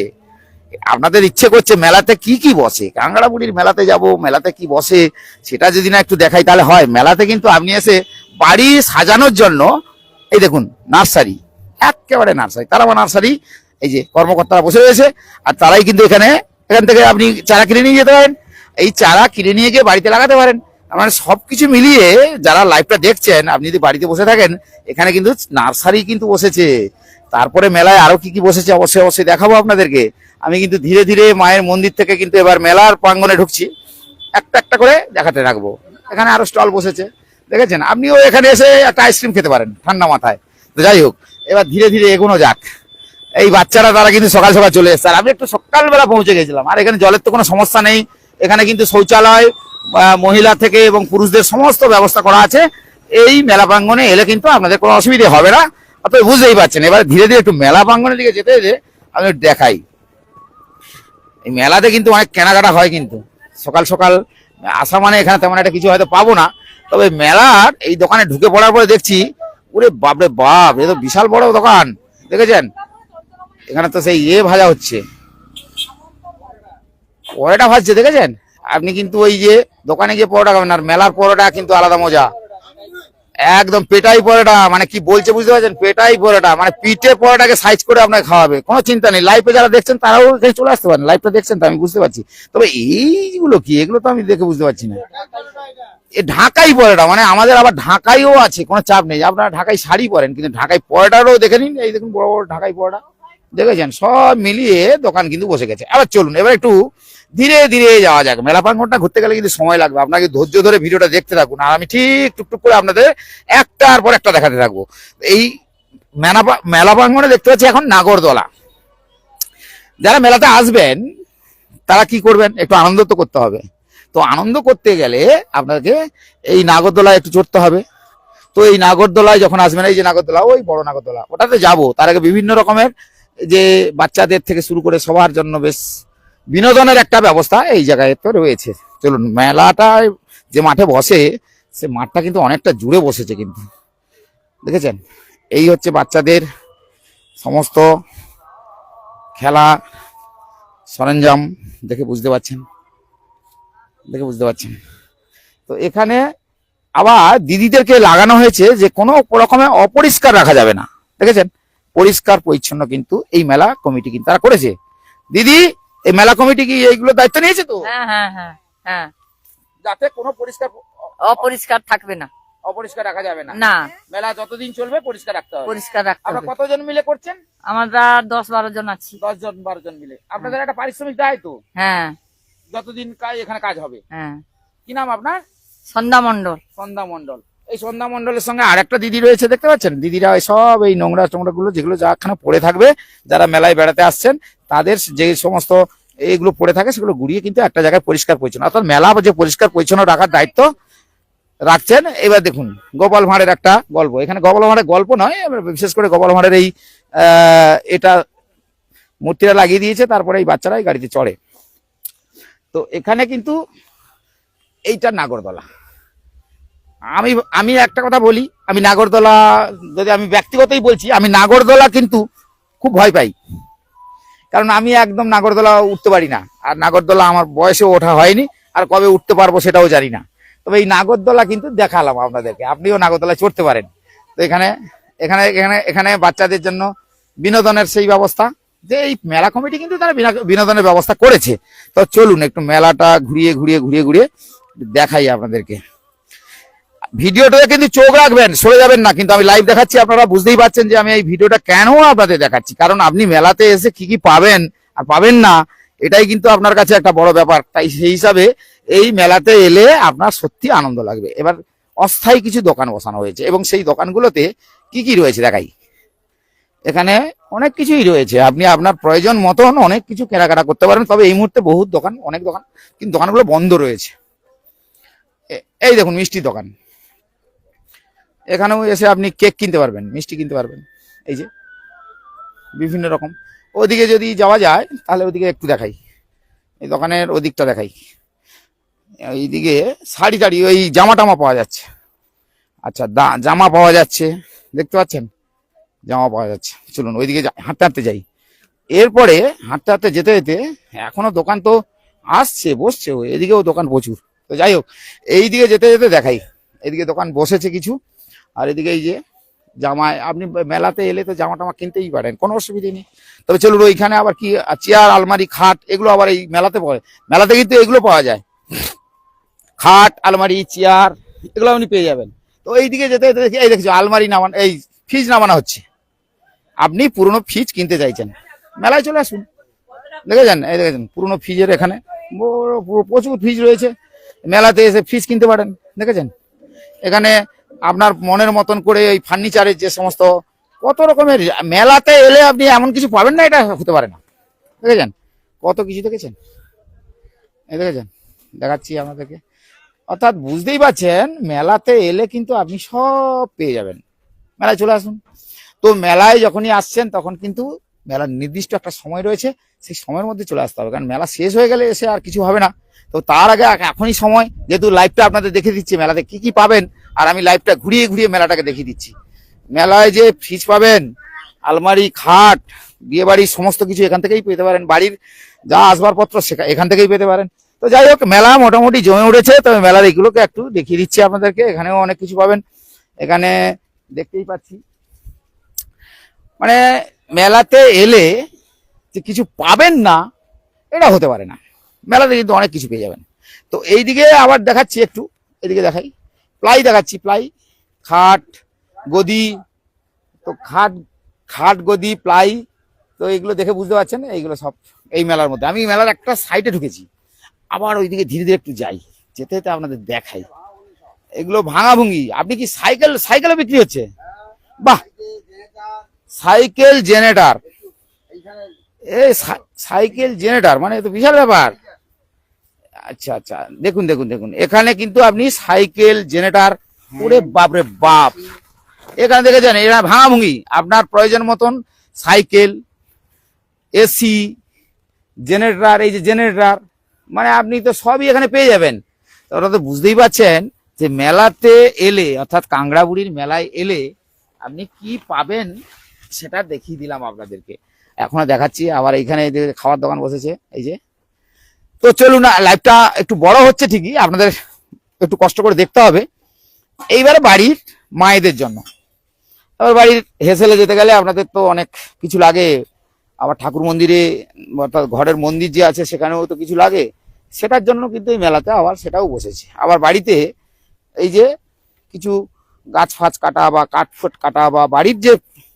আপনাদের ইচ্ছে করছে মেলাতে কি কি বসে, কাংড়াবুড়ির মেলাতে যাব, মেলাতে কি বসে সেটা যদি না একটু দেখাই তাহলে হয়। মেলাতে কিন্তু আপনি এসে বাড়ি সাজানোর জন্য, এই দেখুন নার্সারি, একেবারে নার্সারি, তারামা নার্সারি, এই যে কর্মকর্তারা বসে রয়েছে, আর তারাই কিন্তু এখান থেকে আপনি চারা কিনে নিয়ে যেতে পারেন। এই চারা কিনে নিয়ে গিয়ে বাড়িতে লাগাতে পারেন। মানে সবকিছু মিলিয়ে যারা লাইভটা দেখছেন, আপনি যদি বাড়িতে বসে থাকেন, এখানে কিন্তু নার্সারি কিন্তু বসেছে। তারপরে মেলায় আরো কি কি বসেছে অবশ্যই দেখাবো আপনাদেরকে। আমি কিন্তু ধীরে ধীরে মায়ের মন্দির থেকে কিন্তু এবার মেলার প্রাঙ্গণে ঢুকছি, একটা একটা করে দেখাতে রাখবো। এখানে আরো স্টল বসেছে, দেখেছেন। আপনিও এখানে এসে একটা আইসক্রিম খেতে পারেন ঠান্ডা মাথায়। তো যাই হোক, এবার ধীরে ধীরে এগোনো যাক। এই বাচ্চারা তারা কিন্তু সকাল সকাল চলে এসছে, আর আমি একটু সকালবেলা পৌঁছে গেছিলাম। আর এখানে জলের তো কোনো সমস্যা নেই, এখানে কিন্তু শৌচালয় মহিলা থেকে এবং পুরুষদের সমস্ত ব্যবস্থা করা আছে। এই মেলা প্রাঙ্গণে এলে কিন্তু আপনাদের কোনো অসুবিধা হবে না, আপনারা বুঝতেই পারছেন। এবার ধীরে ধীরে একটু মেলা প্রাঙ্গণের দিকে যেতে যেতে আমি একটু দেখাই। এই মেলাতে কিন্তু অনেক কেনাকাটা হয়, কিন্তু সকাল সকাল আসা মানে এখানে তেমন একটা কিছু হয়তো পাবো না, তবে মেলার এই দোকানে ঢুকে পড়ার পরে দেখছি ওরে বাপরে বাপ, এ তো বিশাল বড় দোকান। দেখেছেন এখানে তো সেই ভাজা হচ্ছে, পরোটা ভাজছে, দেখেছেন আপনি। কিন্তু ওই যে দোকানে গিয়ে পরোটা খাবেন, আর মেলার পরোটা কিন্তু আলাদা মজা, একদম পেটাই পরোটা, মানে কি বলছে বুঝতে পারছেন, পেটাই পরোটা, মানে পিঠে পরোটাকে সাইজ করে আপনাকে খাওয়াবে, কোনো চিন্তা নেই। লাইভে যারা দেখছেন তারাও এখানে চলে আসতে পারেন, লাইভটা দেখছেন তো আমি বুঝতে পারছি। তবে এইগুলো কি, এগুলো তো আমি দেখে বুঝতে পারছি না। এ ঢাকাই পরোটা, মানে আমাদের আবার ঢাকাইও আছে, কোনো চাপ নেই। আপনারা ঢাকাই শাড়ি পরেন, কিন্তু ঢাকাই পরোটারও দেখে নিন, এই দেখুন বড় বড় ঢাকাই পরোটা, দেখেছেন সব মিলিয়ে দোকান কিন্তু বসে গেছে। আবার চলুন এবার একটু ধীরে ধীরে যাওয়া যাক। মেলা প্রাঙ্গণটা ঘুরতে গেলে কিন্তু সময় লাগবে, আপনাকে ধৈর্য ধরে ভিডিওটা দেখতে থাকুন, আর আমি ঠিক টুকটুক করে আপনাদের একটার পর একটা দেখাতে থাকবো। এই মেলা প্রাঙ্গণে দেখতে পাচ্ছি এখন নাগরদোলা। যারা মেলাতে আসবেন তারা কি করবেন, একটু আনন্দ তো করতে হবে। তো আনন্দ করতে গেলে আপনাকে এই নাগরদোলায় একটু চড়তে হবে। তো এই নাগরদোলায় যখন আসবেন, এই যে নাগরদোলা, ওই বড় নাগরদোলা, ওটাতে যাবো। তার আগে বিভিন্ন রকমের যে বাচ্চাদের থেকে শুরু করে সবার জন্য বেশ বিনোদনের একটা ব্যবস্থা এই জায়গায় তো রয়েছে। চলুন, মেলাটা যে মাঠে বসে সে মাঠটা কিন্তু অনেকটা জুড়ে বসেছে, কিন্তু দেখেছেন এই হচ্ছে বাচ্চাদের সমস্ত খেলা সরঞ্জাম, দেখে বুঝতে পারছেন, তো এখানে আবার দিদিদেরকে লাগানো হয়েছে যে কোনো রকমের অপরিষ্কার রাখা যাবে না, দেখেছেন পরিষ্কার পরিচ্ছন্ন কিন্তু এই মেলা কমিটি কিন্তু তারা করেছে। দিদি, এই মেলা কমিটি কি এইগুলো দায়িত্ব নিয়েছে তো? হ্যাঁ হ্যাঁ হ্যাঁ হ্যাঁ, যাতে কোনো অপরিষ্কার থাকবে না, অপরিষ্কার রাখা যাবে না। না, মেলা যতদিন চলবে পরিষ্কার রাখতে হবে। পরিষ্কার রাখতে আপনারা হবে। কতজন মিলে করছেন? আমরা 10-12 জন আছি। 10 জন 12 জন মিলে। আপনাদের একটা পারিশ্রমিক দেয় তো হ্যাঁ যতদিন এখানে কাজ হবে? হ্যাঁ। কি নাম আপনার? সন্ধ্যা মণ্ডল। সন্ধ্যা মণ্ডল। এই সন্ধ্যা মণ্ডলের সঙ্গে আরেকটা দিদি রয়েছে, দেখতে পাচ্ছেন। দিদিরা সব এই নোংরা টোংরা গুলো যেগুলো যাখানে পড়ে থাকবে, যারা মেলায় বেড়াতে আসছেন তাদের যে সমস্ত এইগুলো পড়ে থাকে সেগুলো গুড়িয়ে কিন্তু একটা জায়গায় পরিষ্কার পরিচ্ছন্ন, অর্থাৎ মেলা যে পরিষ্কার পরিচ্ছন্ন রাখার দায়িত্ব রাখছেন। এবার দেখুন গোপাল ভাঁড়ের একটা গল্প, এখানে গোপাল ভাঁড়ের গল্প নয়, বিশেষ করে গোপাল ভাঁড়ের এই এটা মূর্তিটা লাগিয়ে দিয়েছে, তারপরে এই বাচ্চারাই গাড়িতে চড়ে। তো এখানে কিন্তু এইটা নাগরদোলা। আমি একটা কথা বলি, আমি নাগরদোলা, যদি আমি ব্যক্তিগতই বলছি, আমি নাগরদোলা কিন্তু খুব ভয় পাই, কারণ আমি একদম নাগরদোলা উঠতে পারি না। আর নাগরদোলা আমার বয়সে ওঠা হয়নি, আর কবে উঠতে পারবো সেটাও জানি না। তবে এই নাগরদোলা কিন্তু দেখালাম আপনাদেরকে, আপনিও নাগরদোলা চড়তে পারেন। তো এখানে এখানে এখানে এখানে বাচ্চাদের জন্য বিনোদনের সেই ব্যবস্থা, যে এই মেলা কমিটি কিন্তু তারা বিনোদনের ব্যবস্থা করেছে। তো চলুন একটু মেলাটা ঘুরিয়ে ঘুরিয়ে ঘুরিয়ে ঘুরিয়ে দেখাই আপনাদেরকে। ভিডিওটা কিন্তু চোখ রাখবেন, সরে যাবেন না। কিন্তু আমি লাইভ দেখাচ্ছি, আপনারা বুঝতেই পারছেন যে আমি এই ভিডিওটা কেন আপনাদের দেখাচ্ছি, কারণ আপনি মেলাতে এসে কি কি পাবেন আর পাবেন না এটাই কিন্তু আপনার কাছে একটা বড় ব্যাপার। তাই সেই হিসাবে এই মেলাতে এলে আপনার সত্যি আনন্দ লাগবে। এবার অস্থায়ী কিছু দোকান বসানো হয়েছে, এবং সেই দোকানগুলোতে কি কি রয়েছে দেখাই। এখানে অনেক কিছুই রয়েছে, আপনি আপনার প্রয়োজন মতন অনেক কিছু কেনাকাটা করতে পারেন। তবে এই মুহূর্তে বহুত দোকান, অনেক দোকান, কিন্তু দোকানগুলো বন্ধ রয়েছে। এই দেখুন মিষ্টির দোকান, এখানেও এসে আপনি কেক কিনতে পারবেন, মিষ্টি কিনতে পারবেন, এই যে বিভিন্ন রকম। ওদিকে যদি যাওয়া যায় তাহলে ওদিকে একটু দেখাই, এই দোকানের ওদিকটা দেখাই। এইদিকে শাড়ি টাড়ি, ওই জামা টামা পাওয়া যাচ্ছে। আচ্ছা, জামা পাওয়া যাচ্ছে, দেখতে পাচ্ছেন জামা পাওয়া যাচ্ছে। চলুন ওইদিকে হাঁটতে হাঁটতে যাই। এরপরে হাঁটতে হাঁটতে যেতে যেতে এখনো দোকান তো আসছে, বসছে, এদিকেও দোকান প্রচুর। তো যাই হোক, এইদিকে যেতে যেতে দেখাই, এদিকে দোকান বসেছে কিছু, আর এদিকে এই যে জামায়, আপনি মেলাতে এলে তো জামা টামা কিনতেই পারেন, কোনো অসুবিধা নেই। তবে চলুন ওইখানে আবার কি চেয়ার, আলমারি, খাট, এগুলো আবার এই মেলাতে পাওয়া, মেলাতে কিন্তু এগুলো পাওয়া যায়, খাট, আলমারি, চেয়ার, এগুলো আপনি পেয়ে যাবেন। তো এইদিকে যেতে যেতে দেখি, এই দেখছি আলমারি নামানো, এই ফ্রিজ নামানো হচ্ছে। আপনি পুরনো ফ্রিজ কিনতে চাইছেন, মেলায় চলে আসুন। দেখেছেন, এই দেখেছেন পুরনো ফ্রিজের এখানে প্রচুর ফ্রিজ রয়েছে, মেলাতে এসে ফ্রিজ কিনতে পারেন। দেখেছেন এখানে আপনার মনের মতন করে এই ফার্নিচারের যে সমস্ত কত রকমের মেলাতে এলে আপনি এমন কিছু পাবেন না, এটা হতে পারে না। দেখেছেন কত কিছু দেখেছেন, এই দেখেছেন, দেখাচ্ছি আপনাদেরকে। অর্থাৎ বুঝতেই পারছেন মেলাতে এলে কিন্তু আপনি সব পেয়ে যাবেন। মেলায় চলে আসুন। তো মেলায় যখনই আসছেন তখন কিন্তু মেলার নির্দিষ্ট একটা সময় রয়েছে, সেই সময়ের মধ্যে চলে আসতে হবে, কারণ মেলা শেষ হয়ে গেলে এসে আর কিছু হবে না। তো তার আগে এখনই সময়, যেহেতু লাইভটা আপনাদের দেখে দিচ্ছি মেলাতে কি কি পাবেন, আর আমি লাইভটা ঘুরিয়ে ঘুরিয়ে মেলাটাকে দেখিয়ে দিচ্ছি। মেলায় যে ফ্রিজ পাবেন, আলমারি, খাট, বিয়ে বাড়ির সমস্ত কিছু এখান থেকেই পেতে পারেন, বাড়ির যা আসবাবপত্র এখান থেকেই পেতে পারেন। তো যাই হোক, মেলা মোটামুটি জমে উঠেছে। তবে মেলার এইগুলোকে একটু দেখিয়ে দিচ্ছি আপনাদেরকে। এখানেও অনেক কিছু পাবেন, এখানে দেখতেই পাচ্ছি। মানে মেলাতে এলে যে কিছু পাবেন না এটা হতে পারে না, মেলাতে কিন্তু অনেক কিছু পেয়ে যাবেন। তো এইদিকে আবার দেখাচ্ছি, একটু এদিকে দেখাই, প্লাই দেখাচ্ছি, প্লাই, খাট, গদি। তো খাট গদি প্লাই, তো এইগুলো দেখে বুঝতে পারছেন এইগুলো সব এই মেলার মধ্যে। আমি মেলার একটা সাইডে ঢুকেছি, আবার ওইদিকে ধীরে ধীরে একটু যাই, যেতে যেতে আপনাদের দেখাই। এগুলো ভাঙাভুঙি। আপনি কি সাইকেলও বিক্রি হচ্ছে? বাহ, সাইকেল জেনারেটর, এই সাইকেল জেনারেটর মানে তো বিশাল ব্যাপার। আচ্ছা আচ্ছা, দেখুন দেখুন দেখুন, এখানে কিন্তু আপনি সাইকেল জেনারেটর, ওরে বাপরে বাপ, এখানে দেখেছেন এরা ভাঙাভুঙি। আপনার প্রয়োজন মতন সাইকেল, এসি, জেনারেটর, এই যে জেনারেটর, মানে আপনি তো সবই এখানে পেয়ে যাবেন। তো ওরা তো বুঝতেই পারছেন যে মেলাতে এলে, অর্থাৎ কাংড়াবুড়ির মেলায় এলে আপনি কি পাবেন সেটা দেখিয়ে দিলাম আপনাদেরকে। এখনো দেখাচ্ছি। আবার এইখানে খাওয়ার দোকান বসেছে, এই যে। তো চলুন, লাইভটা একটু বড় হচ্ছে ঠিকই, আপনাদের একটু কষ্ট করে দেখতে হবে। এইবারে বাড়ির মায়েদের জন্য, আবার বাড়ির হেসেলে যেতে গেলে আপনাদের তো অনেক কিছু লাগে। আবার ঠাকুর মন্দিরে, অর্থাৎ ঘরের মন্দির যে আছে সেখানেও তো কিছু লাগে, সেটার জন্য কিন্তু এই মেলাতে আবার সেটাও বসেছে। আবার বাড়িতে এই যে কিছু গাছ ফাছ কাটা বা কাঠফোট কাটা বা বাড়ির যে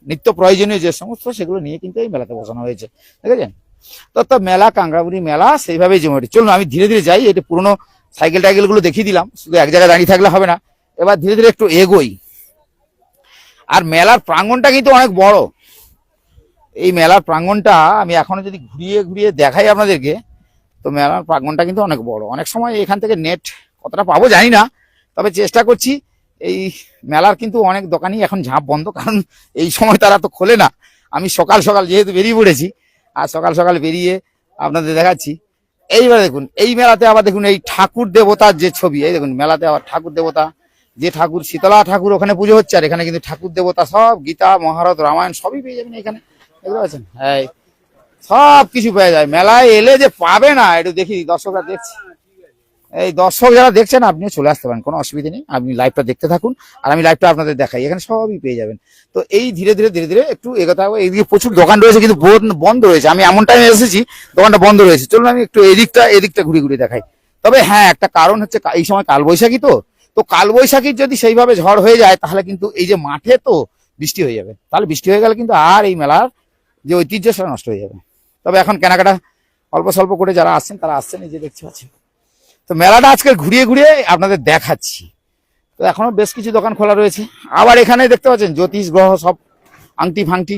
নিত্য প্রয়োজনীয় যে সমস্ত, সেগুলো নিয়ে কিন্তু এই মেলাতে বসানো হয়েছে, দেখেছেন তো। মেলা, কাংড়াবুড়ি মেলা সেইভাবেই জমে ওঠে। চলুন আমি ধীরে ধীরে যাই। এটা পুরোনো সাইকেল টাইকেল গুলো দেখিয়ে দিলাম, শুধু এক জায়গায় দাঁড়িয়ে থাকলে হবে না, এবার ধীরে ধীরে একটু এগোই। আর মেলার প্রাঙ্গণটা কিন্তু অনেক বড়। এই মেলার প্রাঙ্গণটা আমি এখনো যদি ঘুরিয়ে ঘুরিয়ে দেখাই আপনাদেরকে, তো মেলার প্রাঙ্গণটা কিন্তু অনেক বড়। অনেক সময় এখান থেকে নেট কতটা পাবো জানি না, তবে চেষ্টা করছি। এই মেলার কিন্তু অনেক দোকানই এখন ঝাঁপ বন্ধ, কারণ এই সময় তারা তো খোলে না। আমি সকাল সকাল যেহেতু বেরিয়ে পড়েছি, আর সকাল সকাল বেরিয়ে আপনাদের দেখাচ্ছি। এইবার দেখুন, এই মেলাতে আবার দেখুন এই ঠাকুর দেবতার যে ছবি, এই দেখুন মেলাতে আবার ঠাকুর দেবতা, যে ঠাকুর, শীতলা ঠাকুর ওখানে পুজো হচ্ছে, আর এখানে কিন্তু ঠাকুর দেবতা সব গীতা, মহাভারত, রামায়ণ সবই পেয়ে যাবেন এখানে, বুঝতে পারছেন? হ্যাঁ, সব কিছু পেয়ে যায়। মেলায় এলে যে পাবে না, একটু দেখি দর্শকরা দেখছি। এই দর্শক যারা দেখছেন আপনিও চলে আসতে পারেন, কোনো অসুবিধা নেই। আপনি লাইভটা দেখতে থাকুন, আর আমি লাইভটা আপনাদের দেখাই, এখানে সবই পেয়ে যাবেন। তো এই ধীরে ধীরে ধীরে ধীরে একটু এগোতে হবে। এইদিকে প্রচুর দোকান রয়েছে, কিন্তু বন্ধ রয়েছে। আমি এমন টাইমে এসেছি দোকানটা বন্ধ রয়েছে। চলুন আমি একটু এদিকটা ঘুরে ঘুরে দেখাই। তবে হ্যাঁ, একটা কারণ হচ্ছে এই সময় কালবৈশাখী, তো কালবৈশাখীর যদি সেইভাবে ঝড় হয়ে যায়, তাহলে কিন্তু এই যে মাঠে তো বৃষ্টি হয়ে যাবে। তাহলে বৃষ্টি হয়ে গেলে কিন্তু আর এই মেলার যে ঐতিহ্য সেটা নষ্ট হয়ে যাবে। তবে এখন কেনাকাটা অল্প স্বল্প করে যারা আসছেন তারা আসছেন, এই যে দেখতে পাচ্ছেন। তো মেলাটা আজকে ঘুরিয়ে ঘুরিয়ে আপনাদের দেখাচ্ছি। তো এখনো বেশ কিছু দোকান খোলা রয়েছে। আবার এখানে দেখতে পাচ্ছেন জ্যোতিষ গ্রহ সব আংটি ফাংটি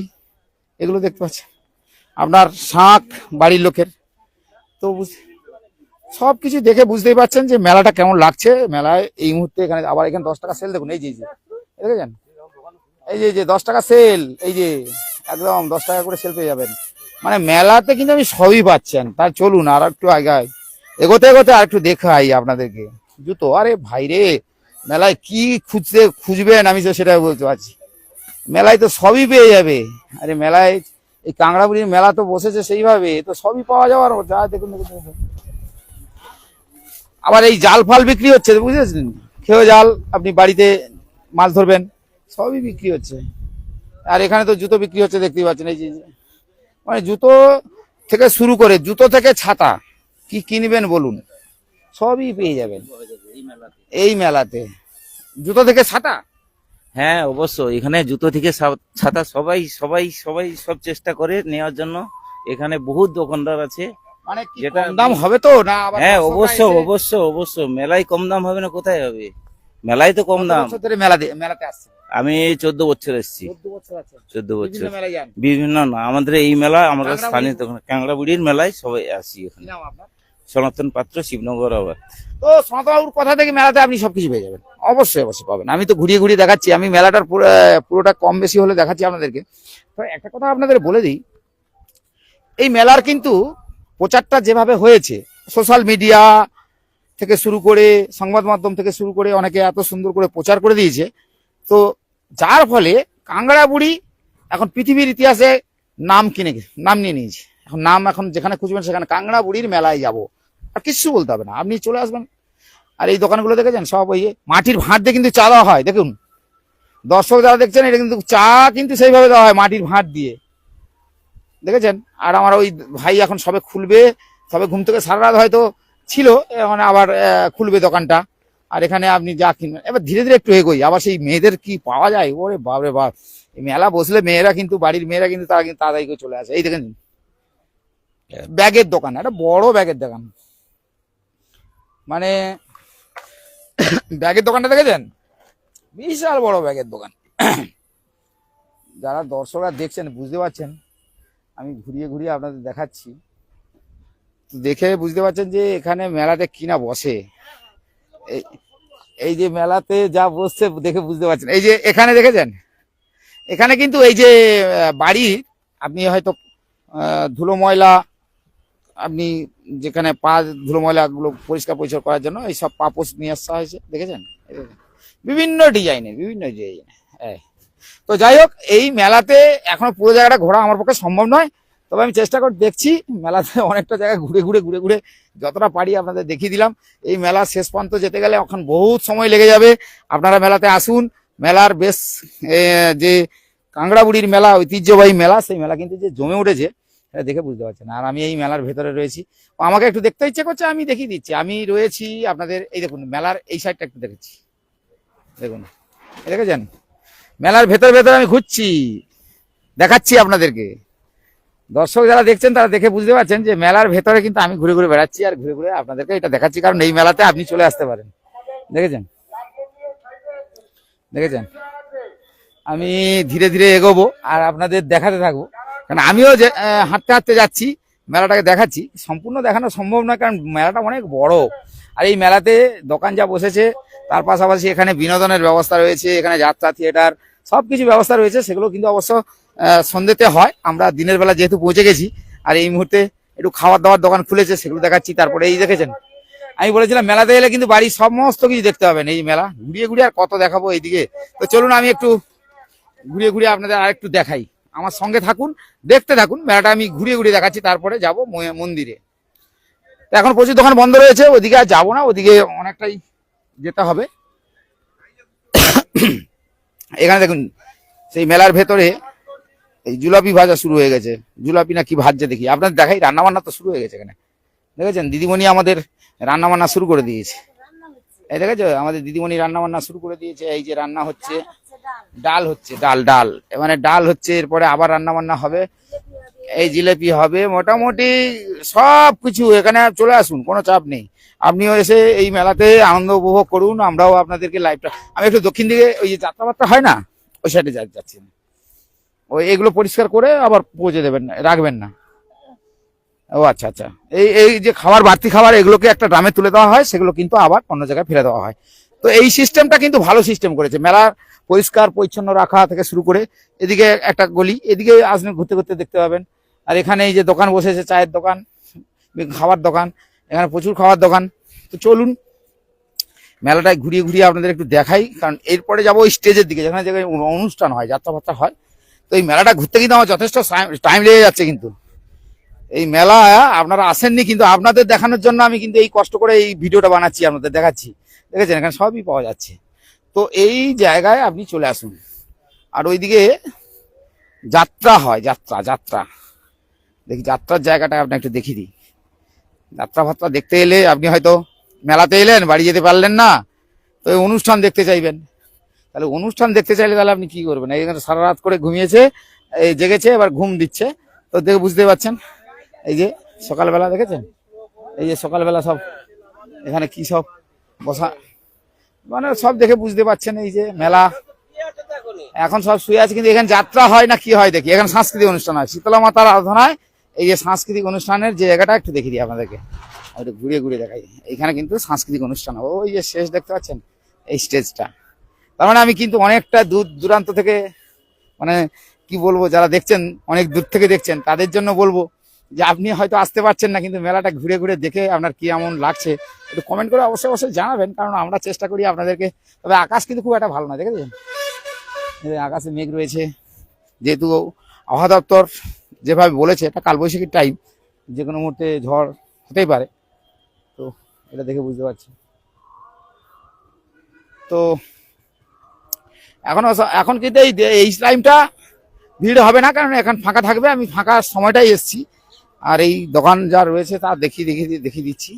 এগুলো দেখতে পাচ্ছেন, আপনার শাঁখ বাড়ির লোকের। তো সব কিছু দেখে বুঝতেই পারছেন যে মেলাটা কেমন লাগছে। মেলায় এই মুহূর্তে এখানে আবার এখানে 10 টাকা সেল দেখুন, এই যে দেখেছেন, এই যে 10 টাকা সেল, এই যে একদম 10 টাকা করে সেল পেয়ে যাবেন। মানে মেলাতে কিন্তু আমি সবই পাচ্ছেন। তার চলুন আর একটু আগায়, এগোতে এগোতে আর একটু দেখাই আপনাদেরকে। জুতো, আরে ভাই রে, মেলায় কি খুঁজবেন আমি তো সেটা বলতে পারছি। মেলায় তো সবই পেয়ে যাবে। আরে মেলায় এই কাংড়াবুড়ির মেলা তো বসেছে সেইভাবে, তো সবই পাওয়া যাওয়ার যা দেখুন। আবার এই জাল ফাল বিক্রি হচ্ছে, বুঝেছেন, খেয়ে জাল, আপনি বাড়িতে মাছ ধরবেন, সবই বিক্রি হচ্ছে। আর এখানে তো জুতো বিক্রি হচ্ছে, দেখতেই পাচ্ছেন। এই যে মানে জুতো থেকে শুরু করে, জুতো থেকে ছাতা, কি কিনবেন বলুন, সবই পেয়ে যাবেন এই মেলাতে। জুতো থেকে ছাতা, হ্যাঁ অবশ্যই, এখানে জুতো থেকে ছাতা সবাই সবাই সবাই সব চেষ্টা করে নেওয়ার জন্য। এখানে বহুত দোকানদার আছে। মানে কি কম দাম হবে তো না? হ্যাঁ অবশ্যই অবশ্যই অবশ্যই, মেলায় কম দাম হবে না, কোথায় হবে? মেলায় তো কম দাম। বছর ধরে মেলাতে আসছে? আমি 14 বছর এসেছি। 14 বছর আছে। 14 বছর। বিভিন্ন মেলায় যান? বিভিন্ন না, আমাদের এই মেলা আমরা কাংড়াবুড়ি? স্থানীয় কাংড়াবুড়ির মেলায় সবাই আসি এখানে। কি নাম আপনার? সনাতন পাত্র, শিবনগর আবার। তো সনাতনবাবুর কথা থেকে মেলাতে আপনি সবকিছু পেয়ে যাবেন, অবশ্যই অবশ্যই পাবেন। আমি তো ঘুরিয়ে ঘুরিয়ে দেখাচ্ছি, আমি মেলাটার পুরোটা কম বেশি হলে দেখাচ্ছি আপনাদেরকে। তো একটা কথা আপনাদের বলে দিই, এই মেলার কিন্তু প্রচারটা যেভাবে হয়েছে, সোশ্যাল মিডিয়া থেকে শুরু করে সংবাদ মাধ্যম থেকে শুরু করে অনেকে এত সুন্দর করে প্রচার করে দিয়েছে, তো যার ফলে কাংড়াবুড়ি এখন পৃথিবীর ইতিহাসে নাম নিয়ে নিয়েছে। এখন যেখানে খুঁজবেন সেখানে কাংড়াবুড়ির মেলায় যাব, আর কিছু বলতে হবে না, আপনি চলে আসবেন। আর এই দোকানগুলো দেখেছেন সব ওই মাটির ভাঁড় দিয়ে কিন্তু চা দেওয়া হয়। দেখুন দর্শক যারা দেখছেন, এটা কিন্তু চা কিন্তু সেইভাবে দেওয়া হয় মাটির ভাঁড় দিয়ে, দেখেছেন। আর আমার ওই ভাই এখন সবে খুলবে, সবে ঘুম থেকে সারা রাত হয়তো ছিল, এখন আবার খুলবে দোকানটা। আর এখানে আপনি যা কিনবেন, এবার ধীরে ধীরে একটু এগোই। আবার সেই মেয়েদের কি পাওয়া যায়, ওরে বাপরে বাপ, এই মেলা বসলে মেয়েরা কিন্তু, বাড়ির মেয়েরা কিন্তু তারা কিন্তু তাড়াতাড়ি করে চলে আসে। এই দেখেন ব্যাগের দোকান, একটা বড় ব্যাগের দোকান, মানে ব্যাগের দোকানটা দেখেছেন, বিশাল বড় ব্যাগের দোকান। যারা দর্শকরা দেখছেন বুঝতে পারছেন, আমি ঘুরিয়ে ঘুরিয়ে আপনাদের দেখাচ্ছি, দেখে বুঝতে পারছেন যে এখানে মেলাতে কিনা বসে। এই যে মেলাতে যা বসছে দেখে বুঝতে পারছেন। এই যে এখানে দেখেছেন, এখানে কিন্তু এই যে বাড়ি, আপনি হয়তো ধুলো ময়লা, আপনি যেখানে পা ধুলো ময়লা গুলো পরিষ্কার পরিচ্ছন্ন করার জন্য এই সব পাপোশ নিয়ে আসা হয়েছে, দেখেছেন বিভিন্ন ডিজাইনের। তো যাই হোক, এই মেলাতে এখনো পুরো জায়গাটা ঘোরা আমার পক্ষে সম্ভব নয়, তবে আমি চেষ্টা করে দেখছি। মেলাতে অনেকটা জায়গা ঘুরে ঘুরে যতটা পারি আপনাদের দেখিয়ে দিলাম। এই মেলা শেষ পর্যন্ত যেতে গেলে এখন বহুত সময় লেগে যাবে। আপনারা মেলাতে আসুন। মেলার বেশ যে কাংড়াবুড়ির মেলা, ঐতিহ্যবাহী মেলা, সেই মেলা কিন্তু যে জমে উঠেছে এটা দেখে বুঝতে পারছেন। আর আমি এই মেলার ভেতরে রয়েছি, আমাকে একটু দেখতে ইচ্ছে করছে, আমি দেখিয়ে দিচ্ছি। আমি রয়েছি আপনাদের, এই দেখুন মেলার এই সাইডটা একটু দেখেছি, দেখুন দেখেছেন, মেলার ভেতরে আমি ঘুরছি, দেখাচ্ছি আপনাদেরকে। দর্শক যারা দেখছেন তারা দেখে বুঝতে পারছেন যে মেলার ভেতরে কিন্তু আমি ঘুরে ঘুরে বেড়াচ্ছি, আর ঘুরে ঘুরে আপনাদেরকে এটা দেখাচ্ছি, কারণ এই মেলাতে আপনি চলে আসতে পারেন। দেখেছেন আমি ধীরে ধীরে এগোবো আর আপনাদের দেখাতে থাকবো, কারণ আমিও যে হাঁটতে হাঁটতে যাচ্ছি, মেলাটাকে দেখাচ্ছি। সম্পূর্ণ দেখানো সম্ভব নয়, কারণ মেলাটা অনেক বড়। আর এই মেলাতে দোকান যা বসেছে, তার পাশাপাশি এখানে বিনোদনের ব্যবস্থা রয়েছে, এখানে যাত্রা থিয়েটার সবকিছু ব্যবস্থা রয়েছে। সেগুলো কিন্তু অবশ্য সন্ধ্যেতে হয়, আমরা দিনের বেলা যেহেতু পৌঁছে গেছি। আর এই মুহূর্তে একটু খাবার দাবার দোকান খুলেছে, সেগুলো দেখাচ্ছি। তারপরে এই দেখেছেন, আমি বলেছিলাম মেলাতে এলে কিন্তু বাড়ির সমস্ত কিছু দেখতে পাবেন। এই মেলা ঘুরিয়ে আর কত দেখাবো এইদিকে। তো চলুন আমি একটু ঘুরিয়ে আপনাদের আর একটু দেখাই, আমার সঙ্গে থাকুন, দেখতে থাকুন। মেলাটা আমি ঘুরিয়ে দেখাচ্ছি, তারপরে যাব মন্দিরে। এখন প্রচুর দোকান বন্ধ রয়েছে, ওদিকে আর যাবো না, ওদিকে অনেকটাই যেতে হবে। এখানে দেখুন, সেই মেলার ভেতরে এই জুলাপি ভাজা শুরু হয়ে গেছে। জুলাপি না কি ভাজছে দেখি, আপনাদের দেখাই। রান্না বান্না তো শুরু হয়ে গেছে এখানে, দেখেছেন দিদিমণি আমাদের রান্না বান্না শুরু করে দিয়েছে। এই দেখেছো, আমাদের দিদিমণি রান্না বান্না শুরু করে দিয়েছে। এই যে রান্না হচ্ছে, ডাল হচ্ছে, ডাল মানে ডাল হচ্ছে, এরপরে আবার রান্না বান্না হবে, এই জিলেপি হবে, মোটামুটি সব কিছু। এখানে চলে আসুন, কোনো চাপ নেই, আপনিও এসে এই মেলাতে আনন্দ উপভোগ করুন। আমরাও আপনাদেরকে লাইভটা, আমি একটু দক্ষিণ দিকে ওই যে যাত্রাবার্তা হয় না, ওই সাইডে যাচ্ছি। ওই এগুলো পরিষ্কার করে আবার পৌঁছে দেবেন, রাখবেন না। ও আচ্ছা, এই যে খাবার, বাড়তি খাবার, এগুলোকে একটা ড্রামে তুলে দেওয়া হয়, সেগুলো কিন্তু আবার অন্য জায়গায় ফেলে দেওয়া হয়। তো এই সিস্টেমটা কিন্তু ভালো সিস্টেম করেছে। মেলার পরিষ্কার পরিচ্ছন্ন রাখা থেকে শুরু করে, এদিকে একটা গলি, এদিকে আসলে ঘুরতে দেখতে পাবেন। আর এখানে এই যে দোকান বসেছে, চায়ের দোকান, খাবার দোকান, এখানে প্রচুর খাবার দোকান। তো চলুন মেলাটায় ঘুরিয়ে আপনাদের একটু দেখাই, কারণ এরপরে যাবো স্টেজের দিকে, যেখানে অনুষ্ঠান হয়, যাত্রাবার্তা হয়। তো এই মেলাটা ঘুরতে কিন্তু আমার যথেষ্ট টাইম লেগে যাচ্ছে। কিন্তু এই মেলা আপনারা আসেননি, কিন্তু আপনাদের দেখানোর জন্য আমি কিন্তু এই কষ্ট করে এই ভিডিওটা বানাচ্ছি, আপনাদের দেখাচ্ছি। দেখেছেন এখানে সবই পাওয়া যাচ্ছে। তো এই জায়গায় আপনি চলে আসুন। আর ওইদিকে যাত্রা হয়, যাত্রা দেখি, যাত্রার জায়গাটা আপনার একটু দেখিয়ে দিই। যাত্রা দেখতে এলে আপনি হয়তো মেলাতে এলেন, বাড়ি যেতে পারলেন না, তো এই অনুষ্ঠান দেখতে চাইবেন। তাহলে অনুষ্ঠান দেখতে চাইলে তাহলে আপনি কি করবেন? এখানে সারা রাত করে ঘুমিয়েছে, এই জেগেছে, এবার ঘুম দিচ্ছে। তো দেখে বুঝতে পারছেন, এই যে সকালবেলা দেখেছেন, এই যে সকালবেলা সব এখানে কি সব বসা মানে সব দেখে বুঝতে পারছেন এই যে মেলা এখন সব শুয়ে আছে, কিন্তু এখানে যাত্রা হয় না কি হয় দেখি। এখানে সাংস্কৃতিক অনুষ্ঠান হয়, শীতলা মাতার আরাধনায় এই যে সাংস্কৃতিক অনুষ্ঠানের যে জায়গাটা একটু দেখিয়ে দিই আপনাদেরকে, একটু ঘুরিয়ে ঘুরিয়ে দেখাই। এখানে কিন্তু সাংস্কৃতিক অনুষ্ঠান হবে, ওই যে শেষ দেখতে পাচ্ছেন এই স্টেজটা। তার মানে আমি কিন্তু অনেকটা দূর দূরান্ত থেকে, মানে কি বলবো, যারা দেখছেন অনেক দূর থেকে দেখছেন তাদের জন্য বলবো যে আপনি হয়তো আসতে পারছেন না, কিন্তু মেলাটা ঘুরে ঘুরে দেখে আপনার কি এমন লাগছে একটু কমেন্ট করে অবশ্যই অবশ্যই জানাবেন, কারণ আমরা চেষ্টা করি আপনাদেরকে। তবে আকাশ কিন্তু খুব একটা ভালো না, দেখেছেন আকাশে মেঘ রয়েছে, যেহেতু আবহাওয়া দপ্তর যেভাবে বলেছে এটা কালবৈশাখীর টাইম, যে কোনো মুহূর্তে ঝড় হতেই পারে, তো এটা দেখে বুঝতে পারছি। তো এখন কিন্তু এই টাইমটা ভিড় হবে না, কারণ এখন ফাঁকা থাকবে। আমি ফাঁকা সময়টাই এসেছি, আর এই দোকান যা রয়েছে তা দেখিয়ে দিচ্ছি।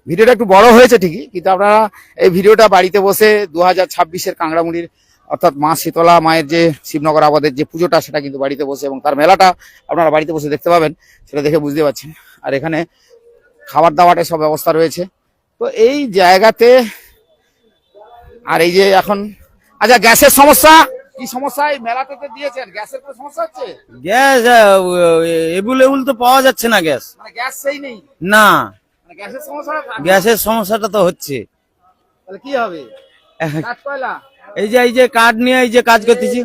ভিডিওটা একটু বড় হয়েছে ঠিকই, কিন্তু আপনারা এই ভিডিওটা বাড়িতে বসে 2026-এর কাংড়ামুড়ির অর্থাৎ মা শীতলা মায়ের যে শিবনগর আবাদের যে পুজোটা, সেটা কিন্তু বাড়িতে বসে এবং তার মেলাটা আপনারা বাড়িতে বসে দেখতে পাবেন, সেটা দেখে বুঝতে পারছেন। আর এখানে খাবার দাবারের সব ব্যবস্থা রয়েছে। তো এই জায়গাতে, আর এই যে এখন, আচ্ছা গ্যাসের সমস্যা কি সমস্যা এই মেলাতে দিয়েছেন? গ্যাসের কোনো সমস্যা হচ্ছে? গ্যাস এভেলেবল তো পাওয়া যাচ্ছে না, গ্যাস মানে গ্যাস সেই নেই না, মানে গ্যাসের সমস্যা। গ্যাসের সমস্যাটা তো হচ্ছে। তাহলে কি হবে? কাঠ কয়লা, এই যে কাঠ নিয়ে এই যে কাজ করতেছি।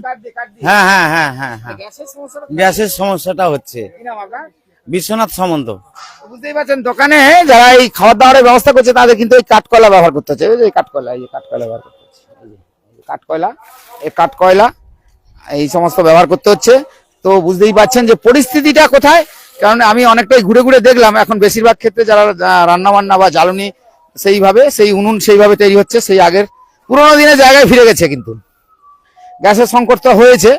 হ্যাঁ হ্যাঁ হ্যাঁ হ্যাঁ হ্যাঁ, গ্যাসের সমস্যাটা হচ্ছে। বিশ্বনাথ সামন্ত। বুঝতেই পারছেন, দোকানে যারা এই খাবার দাবারের ব্যবস্থা করছে তাদের কিন্তু এই কাঠকয়লা ব্যবহার করতে হচ্ছে। এই কাঠকয়লা, এই কাঠকয়লা ব্যবহার করতে হচ্ছে, কাঠকয়লা এই সমস্ত ব্যবহার করতে হচ্ছে। তো বুঝতেই পারছেন যে পরিস্থিতিটা কোথায়, কারণ আমি অনেকটাই ঘুরে ঘুরে দেখলাম। এখন বেশিরভাগ ক্ষেত্রে যারা রান্না বান্না বা জ্বালানি সেইভাবে, সেই উনুন সেইভাবে তৈরি হচ্ছে, সেই আগের পুরোনো দিনের জায়গায় ফিরে গেছে। কিন্তু গ্যাসের সংকট হয়েছে,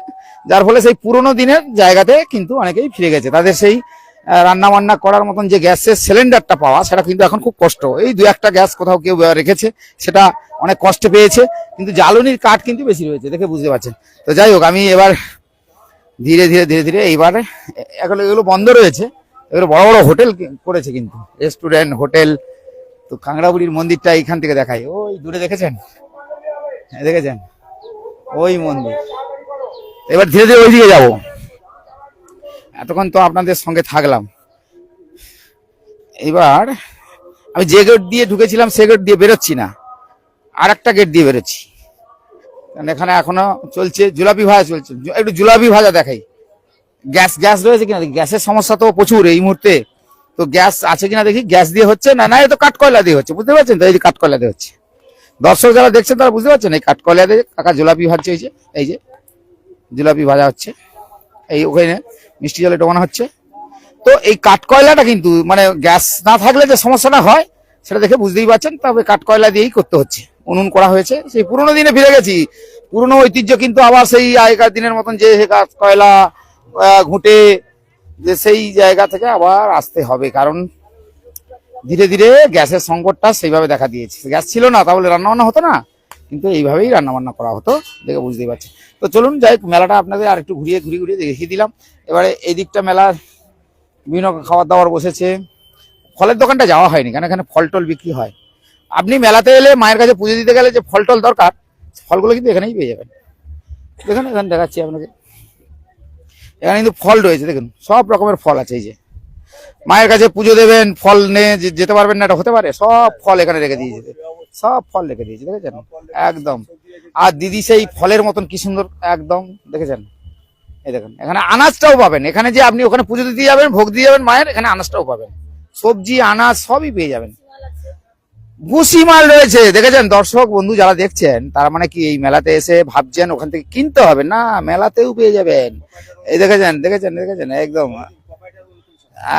যার ফলে সেই পুরোনো দিনের জায়গাতে কিন্তু অনেকেই ফিরে গেছে। তাদের সেই রান্না বান্না করার মতন যে গ্যাসের সিলিন্ডারটা পাওয়া, সেটা কিন্তু এখন খুব কষ্ট। এই 2-1টা গ্যাস কোথাও কেউ রেখেছে, সেটা অনেক কষ্ট পেয়েছে, কিন্তু জ্বালানির কাঠ কিন্তু বেশি রয়েছে, দেখে বুঝতে পারছেন। তো যাই হোক, আমি এবার ধীরে ধীরে এইবারে এগুলো বন্ধ রয়েছে, এগুলো বড় বড় হোটেল করেছে, কিন্তু রেস্টুরেন্ট হোটেল। তো কাংড়াবুড়ির মন্দিরটা এইখান থেকে দেখাই, ওই দূরে দেখেছেন ওই মন্দির। এবার ধীরে ধীরে ওইদিকে যাবো। এতক্ষণ তো আপনাদের সঙ্গে থাকলাম, এবার আমি যে গেট দিয়ে ঢুকেছিলাম সে গেট দিয়ে বেরোচ্ছি না, আর একটা গেট দিয়ে বেরোচ্ছি, কারণ এখানে এখনো চলছে জিলাপি ভাজা চলছে। একটু জিলাপি ভাজা দেখাই। গ্যাস রয়েছে কিনা দেখি, গ্যাসের সমস্যা তো প্রচুর এই মুহূর্তে। তো গ্যাস আছে কিনা দেখি। গ্যাস দিয়ে হচ্ছে না, না, এ তো কাঠকয়লা দিয়ে হচ্ছে, বুঝতে পারছেন তো? এই যে কাঠকয়লা দিয়ে হচ্ছে, দর্শক যারা দেখছেন তারা বুঝতে পারছেন। এই কাঠকয়লা দিয়ে কাকা জিলাপি ভাজছে, এই যে জিলাপি ভাজা হচ্ছে, এই ওখানে মিষ্টি জলে ডোবানো হচ্ছে। তো এই কাঠকয়লাটা কিন্তু মানে গ্যাস না থাকলে যে সমস্যাটা হয় সেটা দেখে বুঝতেই পারছেন। তবে কাঠকয়লা দিয়েই করতে হচ্ছে, উনুন করা হয়েছে। সেই পুরোনো দিনে ফিরে গেছি, পুরোনো ঐতিহ্য কিন্তু আবার সেই আগেকার দিনের মতন যে কাঠকয়লা ঘুঁটে, যে সেই জায়গা থেকে আবার আসতে হবে, কারণ ধীরে ধীরে গ্যাসের সংকটটা সেইভাবে দেখা দিয়েছে। গ্যাস ছিল না, তাহলে রান্নাবান্না হতো না, কিন্তু এইভাবেই রান্নাবান্না করা হতো, দেখে বুঝতেই পারছি। তো চলুন যাই, মেলাটা আপনাদের আর একটু ঘুরিয়ে দেখিয়ে দিলাম। এবারে এই দিকটা মেলার বিভিন্ন খাবার দাবার বসেছে। ফলের দোকানটা যাওয়া হয়নি, কারণ এখানে ফল টল বিক্রি হয়। আপনি মেলাতে এলে মায়ের কাছে পুজো দিতে গেলে যে ফল টল দরকার, ফলগুলো কিন্তু এখানেই পেয়ে যাবেন। দেখুন এখানে দেখাচ্ছি আপনাকে, এখানে কিন্তু ফল রয়েছে, দেখুন সব রকমের ফল আছে। এই যে মায়ের কাছে পুজো দেবেন, ফল নিয়ে যেতে পারবেন না, এটা হতে পারে? সব ফল এখানে রেখে দিয়েছে, সব ফল রেখে দিয়েছে, দেখেছেন একদম। আর দিদি সেই ফলের মতন কি সুন্দর একদম, দেখেছেন? এই দেখুন, এখানে আনাজটাও পাবেন। এখানে যে আপনি ওখানে পুজো দিতে যাবেন, ভোগ দিয়ে যাবেন মায়ের, এখানে আনাজটাও পাবেন, সবজি আনাজ সবই পেয়ে যাবেন। ভুসি মাল রয়েছে, দেখেছেন? দর্শক বন্ধু যারা দেখছেন তারা মানে কি এই মেলাতে এসে ভাবছেন ওখান থেকে কিনতে হবে না, মেলাতেও পেয়ে যাবেন। এই দেখেছেন একদম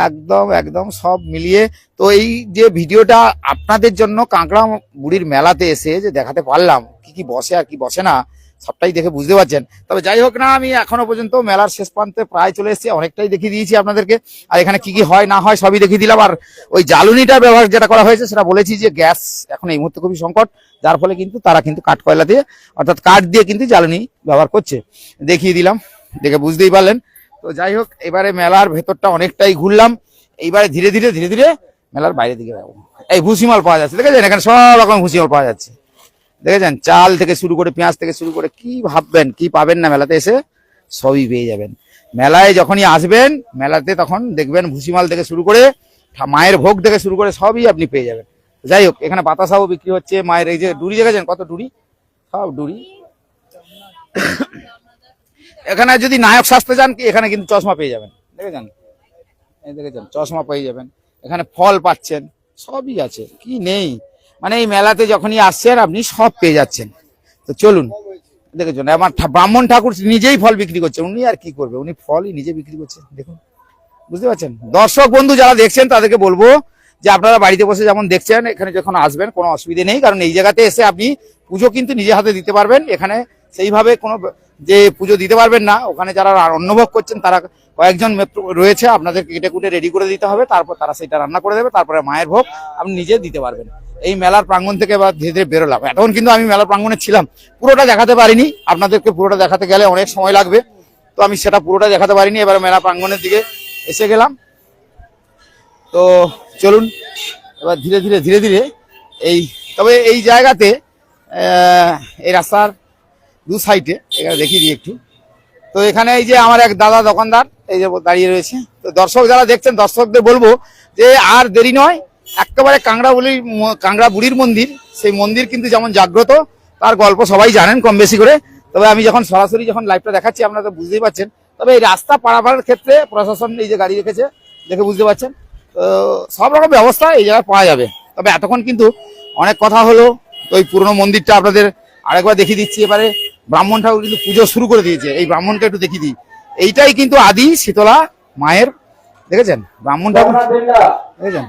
একদম একদম সব মিলিয়ে। তো এই যে ভিডিওটা আপনাদের জন্য কাঁকড়াবুড়ির মেলাতে এসে যে দেখাতে পারলাম, কি কি বসে আর কি বসে না, সবটাই দেখে বুঝতে পারছেন। তবে যাই হোক না, আমি এখনো পর্যন্ত মেলার শেষ প্রান্তে প্রায় চলে এসেছি, অনেকটাই দেখিয়ে দিয়েছি আপনাদেরকে। আর এখানে কি কি হয় না হয় সবই দেখিয়ে দিলাম। আর ওই জ্বালানিটার ব্যবহার যেটা করা হয়েছে সেটা বলেছি যে গ্যাস এখন এই মুহূর্তে খুবই সংকট, যার ফলে কিন্তু তারা কিন্তু কাঠকয়লা দিয়ে অর্থাৎ কাঠ দিয়ে কিন্তু জ্বালানি ব্যবহার করছে, দেখিয়ে দিলাম, দেখে বুঝতেই পারলেন। তো যাই হোক, এবারে মেলার ভেতরটা অনেকটাই ঘুরলাম, এইবারে ধীরে ধীরে মেলার বাইরে দিকে যাবো। এই ভুসিমাল পাওয়া যাচ্ছে, দেখেছেন? এখানে সব রকম ভুসিমাল পাওয়া যাচ্ছে, দেখেছেন, চাল থেকে শুরু করে পেঁয়াজ থেকে শুরু করে কি ভাববেন কি পাবেন না মেলাতে এসে সবই পেয়ে যাবেন। মেলায় যখনই আসবেন মেলাতে তখন দেখবেন ভুসিমাল থেকে শুরু করে মায়ের ভোগ থেকে শুরু করে সবই আপনি পেয়ে যাবেন। যাই হোক, এখানে বাতাসাও বিক্রি হচ্ছে, মায়ের এই যে ডুরি দেখেছেন কত ডুরি, সব ডুরি। এখানে যদি নায়ক সাজতে চান এখানে কিন্তু চশমা পেয়ে যাবেন, দেখেছেন, এই দেখেছেন চশমা পেয়ে যাবেন, এখানে ফল পাচ্ছেন, সবই আছে, কি নেই। মানে এই মেলাতে যখনই আসছেন আপনি সব পেয়ে যাচ্ছেন। তো চলুন দেখেছেন, আমার ব্রাহ্মণ ঠাকুর নিজেই ফল বিক্রি করছে, উনি আর কি করবে, উনি ফলই নিজে বিক্রি করছে, দেখুন, বুঝতে পারছেন। দর্শক বন্ধু যারা দেখছেন তাদেরকে বলবো যে আপনারা বাড়িতে বসে যেমন দেখছেন এখানে যখন আসবেন কোনো অসুবিধা নেই, কারণ এই জায়গাতে এসে আপনি পুজো কিন্তু নিজে হাতে দিতে পারবেন। এখানে সেইভাবে কোনো যে পুজো দিতে পারবেন না, ওখানে যারা অন্নভোগ করছেন তারা কয়েকজন রয়েছে, আপনাদের কেটে কুটে রেডি করে দিতে হবে, তারপর তারা সেটা রান্না করে দেবে, তারপরে মায়ের ভোগ আপনি নিজে দিতে পারবেন। এই মেলার প্রাঙ্গণ থেকে এবার ধীরে ধীরে বেরোলাম, এখন কিন্তু আমি মেলার প্রাঙ্গণে ছিলাম, পুরোটা দেখাতে পারিনি, আপনাদেরকে পুরোটা দেখাতে গেলে অনেক সময় লাগবে, তো আমি সেটা পুরোটা দেখাতে পারিনি। এবার মেলা প্রাঙ্গণের দিকে এসে গেলাম। তো চলুন এবার ধীরে ধীরে ধীরে ধীরে তবে এই জায়গাতে এই রাস্তার দু সাইডে এখানে দেখিয়ে দিই একটু। তো এখানে এই যে আমার এক দাদা দোকানদার এই যে দাঁড়িয়ে রয়েছে। তো দর্শক যারা দেখছেন দর্শকদের বলবো যে আর দেরি নয়, একেবারে কাংড়া বুড়ির মন্দির, সেই মন্দির কিন্তু যেমন জাগ্রত তার গল্প সবাই জানেন কম বেশি করে। তবে আমি যখন সরাসরি যখন লাইভটা দেখাচ্ছি আপনারা তো বুঝতেই পারছেন। তবে এই রাস্তা পারাপারের ক্ষেত্রে প্রশাসন এই যে গাড়ি রেখেছে দেখে বুঝতে পারছেন, সব রকম ব্যবস্থা এই জায়গায় পাওয়া যাবে। তবে এতক্ষণ কিন্তু অনেক কথা হলো, তো ওই পুরনো মন্দিরটা আপনাদের আরেকবার দেখিয়ে দিচ্ছি। এবারে ব্রাহ্মণ ঠাকুর কিন্তু পুজো শুরু করে দিয়েছে, এই ব্রাহ্মণকে একটু দেখিয়ে দিই। এইটাই কিন্তু আদি শীতলা মায়ের, দেখেছেন ব্রাহ্মণ ঠাকুর, দেখেছেন।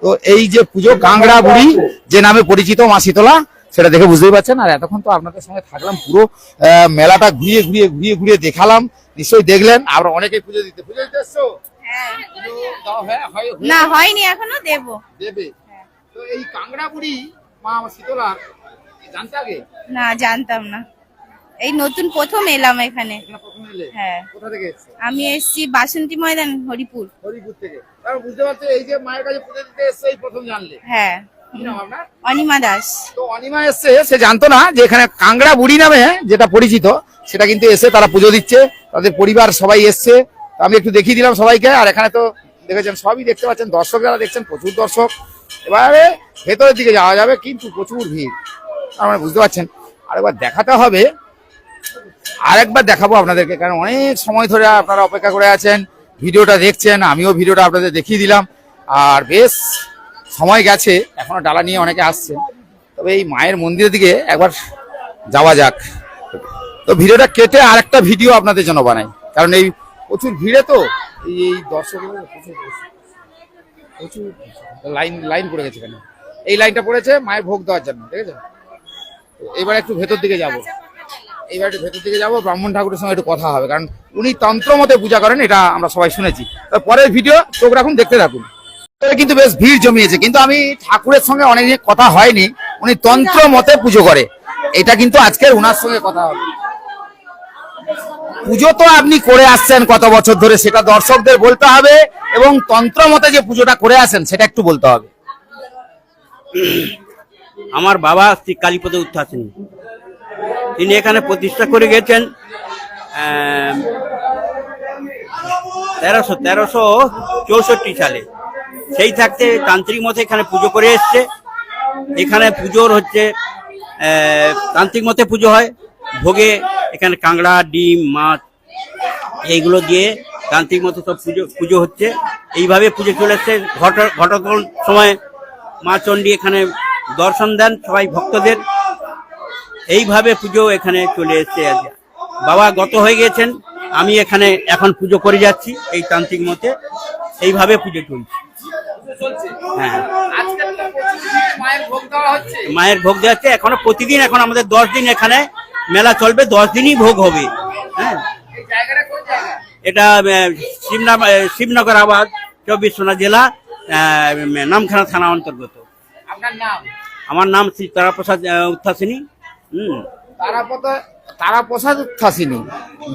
তো এই যে পুজো কাংড়া বুড়ি যে নামে পরিচিত মা শীতলা, সেটা দেখে বুঝতেই পারছেন। আর এতক্ষণ তো আপনাদের সঙ্গে থাকলাম, পুরো মেলাটা ঘুরিয়ে ঘুরিয়ে ঘুরিয়ে ঘুরিয়ে দেখালাম, নিশ্চয়ই দেখলেন। আমরা অনেকে পুজো দিতে এসছো? না হয়নি, এখনো দেবো। দেবে। তো এই কাংড়া বুড়ি মা শীতলা জানতে আগে? না জানতাম না, এই নতুন প্রথম এলাম এখানে। হ্যাঁ, কোথা থেকে এসছো? আমি এসেছি বাসন্তী ময়দান, হরিপুর। হরিপুর থেকে। তার বুঝতে পারছো এই যে মায়ের কাছে পুজো দিতে এসছো এই প্রথম জানলে? হ্যাঁ, কি নাম আপনার? অনিমা দাস। তো অনিমা এসছে, সে জানতো না যে এখানে কাংড়া বুড়ি নামে যেটা পরিচিত সেটা কিন্তু এসে তারা পুজো দিচ্ছে, তাদের পরিবার সবাই এসছে। আমি একটু দেখিয়ে দিলাম সবাইকে। আর এখানে তো দেখেছেন সবই দেখতে পাচ্ছেন, দর্শক যারা দেখছেন প্রচুর দর্শক। এবারে ভেতরের দিকে যাওয়া যাবে কিন্তু প্রচুর ভিড়, আপনারা বুঝতে পারছেন। আরেকবার দেখাতে হবে, আরেকবার দেখাবো আপনাদেরকে, কারণ অনেক সময় ধরে আপনারা অপেক্ষা করে আছেন, ভিডিওটা দেখছেন, আমিও ভিডিওটা আপনাদের দেখিয়ে দিলাম। আর বেশ সময় গেছে, এখনো ডালা নিয়ে অনেকে আসছেন। তবে এই মায়ের মন্দিরের দিকে একবার যাওয়া যাক। তো ভিডিওটা কেটে আরেকটা ভিডিও আপনাদের জন্য বানাই, কারণ এই প্রচুর ভিড়ে তো এই দর্শক প্রচুর লাইন পড়ে গেছে। কেন এই লাইনটা পড়েছে মায়ের ভোগ দেওয়ার জন্য, ঠিক আছে। এবার একটু ভেতর দিকে যাবো, এইবার একটু ভেতর দিকে যাবো, ব্রাহ্মণ ঠাকুরের সঙ্গে একটু কথা হবে, কারণ উনি তন্ত্র মতে পূজা করেন, এটা আমরা সবাই শুনেছি। পরের ভিডিও চোখ রাখুন, দেখতে থাকুন। কিন্তু বেশ ভিড় জমিয়েছে, কিন্তু আমি ঠাকুরের সঙ্গে অনেক কথা হয়নি, উনি তন্ত্র মতে পুজো করে, এটা কিন্তু আজকের উনার সঙ্গে কথা হবে। পুজো তো আপনি করে আসছেন কত বছর ধরে, সেটা দর্শকদের বলতে হবে, এবং তন্ত্র মতে যে পুজোটা করে আসেন সেটা একটু বলতে হবে। আমার বাবা শ্রী কালীপদ উত্থাসিনী, তিনি এখানে প্রতিষ্ঠা করে গেছেন 1364 সালে। সেই থাকতে তান্ত্রিক মতে এখানে পুজো করে এসছে। এখানে পুজোর হচ্ছে তান্ত্রিক মতে পুজো হয়, ভোগে এখানে কাঁকড়া, ডিম, মাছ এইগুলো দিয়ে তান্ত্রিক মতো সব পুজো হচ্ছে। এইভাবে পুজো চলে এসছে। ঘটতল সময় মা চণ্ডী এখানে দর্শন দেন সবাই ভক্তদের। এইভাবে পুজো এখানে চলে এসছে। বাবা গত হয়ে গেছেন, আমি এখানে এখন পুজো করে যাচ্ছি এই তান্ত্রিক মতে। এইভাবে পুজো চলছে। হ্যাঁ, মায়ের ভোগ দেওয়া হচ্ছে এখনো প্রতিদিন। এখন আমাদের 10 দিন এখানে মেলা চলবে, 10 দিনই ভোগ হবে। হ্যাঁ, এটা শিবনগর আবাদ, 24 পরগনা জেলা, নামখানা থানা অন্তর্গত। আমার নাম শ্রী তারাপ্রসাদ উত্থাসিনী। তারাপ্রসাদ উত্থাসিনী,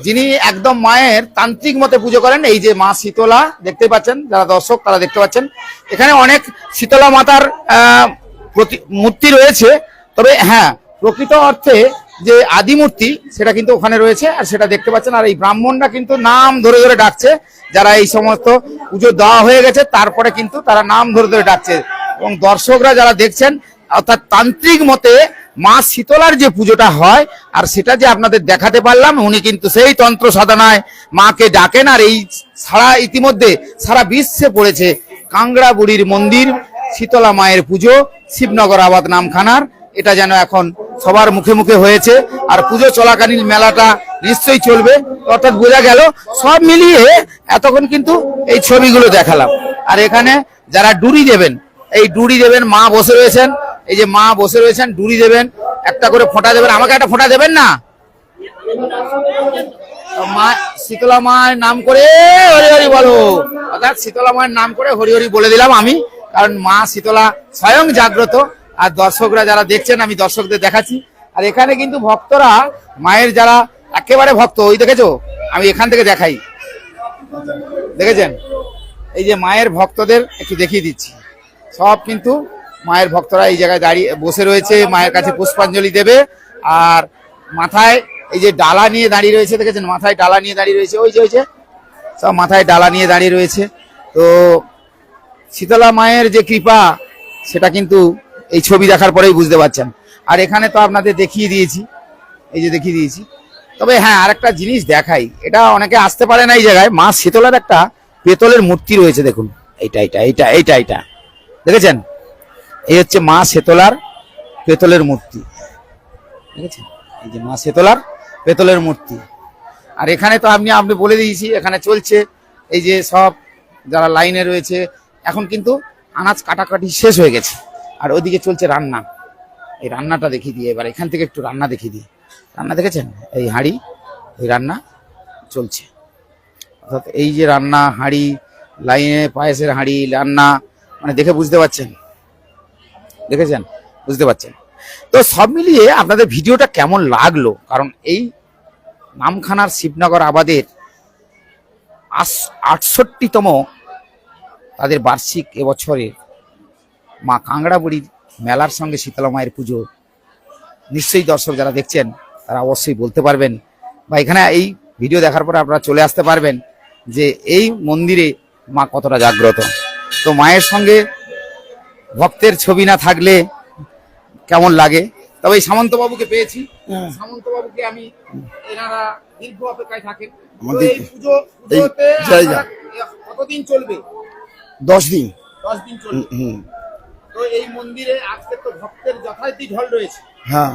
যিনি একদম মায়ের তান্ত্রিক মতে পুজো করেন। এই যে মা শীতলা দেখতে পাচ্ছেন, যারা দর্শক তারা দেখতে পাচ্ছেন, এখানে অনেক শীতলা মাতার মূর্তি রয়েছে, তবে হ্যাঁ প্রকৃত অর্থে যে আদি মূর্তি সেটা কিন্তু ওখানে রয়েছে, আর সেটা দেখতে পাচ্ছেন। আর এই ব্রাহ্মণরা কিন্তু নাম ধরে ধরে ডাকছে, যারা এই সমস্ত পুজো দেওয়া হয়ে গেছে তারপরে কিন্তু তারা নাম ধরে ধরে ডাকছে। এবং দর্শকরা যারা দেখছেন, অর্থাৎ তান্ত্রিক মতে মা শীতলার যে পুজোটা হয়, আর সেটা যে আপনাদের দেখাতে পারলাম, উনি কিন্তু সেই তন্ত্র সাধনায় মাকে ডাকেন। আর এই ইতিমধ্যে সারা বিশ্বে পড়েছে কাংড়া বুড়ির মন্দির, শীতলা মায়ের পুজো, শিবনগর আবাদ নামখানার, এটা যেন এখন সবার মুখে মুখে হয়েছে। আর পুজো চলাকালীন মেলাটা নিশ্চয়ই চলবে, অর্থাৎ বোঝা গেল সব মিলিয়ে এতক্ষণ কিন্তু এই ছবিগুলো দেখালাম। আর এখানে যারা ডুরি দেবেন, এই ডুরি দেবেন, মা বসে রয়েছেন, এই যে মা বসে রয়েছেন, ডুরি দেবেন, একটা করে ফোঁটা দেবেন। আমাকে একটা ফোঁটা দেবেন না? মা শীতলা মায়ের নাম করে হরি হরি বলো, অর্থাৎ শীতলা মায়ের নাম করে হরি হরি বলে দিলাম আমি, কারণ মা শীতলা স্বয়ং জাগ্রত। আর দর্শকরা যারা দেখছেন, আমি দর্শকদের দেখাচ্ছি। আর এখানে কিন্তু ভক্তরা, মায়ের যারা একেবারে ভক্ত, ওই দেখেছো, আমি এখান থেকে দেখাই, দেখেছেন এই যে মায়ের ভক্তদের একটু দেখিয়ে দিচ্ছি। সব কিন্তু মায়ের ভক্তরা এই জায়গায় দাঁড়িয়ে বসে রয়েছে, মায়ের কাছে পুষ্পাঞ্জলি দেবে। আর মাথায় এই যে ডালা নিয়ে দাঁড়িয়ে রয়েছে, দেখেছেন মাথায় ডালা নিয়ে দাঁড়িয়ে রয়েছে, ওই যে সব মাথায় ডালা নিয়ে দাঁড়িয়ে রয়েছে। তো শীতলা মায়ের যে কৃপা, সেটা কিন্তু এই ছবি দেখার পরেই বুঝতে পারছেন। আর এখানে তো আপনাদের দেখিয়ে দিয়েছি, এই যে দেখিয়ে দিয়েছি। তবে হ্যাঁ, আরেকটা জিনিস দেখাই, এটা অনেকে আসতে পারে না এই জায়গায়, মা শীতলার একটা পেতলের মূর্তি রয়েছে, দেখুন এইটা দেখেছেন, এই হচ্ছে মা শীতলার পেতলের মূর্তি, দেখেছেন, এই যে মা শীতলার পেতলের মূর্তি। আর এখানে তো আপনি বলে দিয়েছি, এখানে চলছে এই যে সব যারা লাইনে রয়েছে, এখন কিন্তু আনাজ কাটাকাটি শেষ হয়ে গেছে। আর ওইদিকে চলছে রান্না, এই রান্নাটা দেখিয়ে দিই এবার, এখান থেকে একটু রান্না দেখিয়ে দিই। রান্না দেখেছেন, এই হাঁড়ি, এই রান্না চলছে, অর্থাৎ এই যে রান্না হাঁড়ি, লাইনে পায়েসের হাঁড়ি রান্না, মানে দেখে বুঝতে পারছেন, দেখেছেন, বুঝতে পারছেন। তো সব মিলিয়ে আপনাদের ভিডিওটা কেমন লাগলো, কারণ এই নামখানার শিবনগর আবাদের 68তম তাদের বার্ষিক এবছরে মা কাংড়া বুড়ির মেলার সঙ্গে শীতলা মায়ের পুজো, নিশ্চয়ই দর্শক যারা দেখছেন তারা অবশ্যই বলতে পারবেন, বা এখানে এই ভিডিও দেখার পরে আপনারা চলে আসতে পারবেন যে এই মন্দিরে মা কতটা জাগ্রত। তো মায়ের সঙ্গে ভক্তের ছবি না থাকলে কেমন লাগে। তবে এই সামন্তবাবুকে পেয়েছি, সামন্তবাবুকে আমি, এনারা দীর্ঘ অপেক্ষায় থাকেন। তো এই পুজোতে কতদিন চলবে? 10 দিন। 10 দিন চলবে। তো এই মন্দিরে আজকে তো ভক্তের যথারীতি ঢল রয়েছে। হ্যাঁ,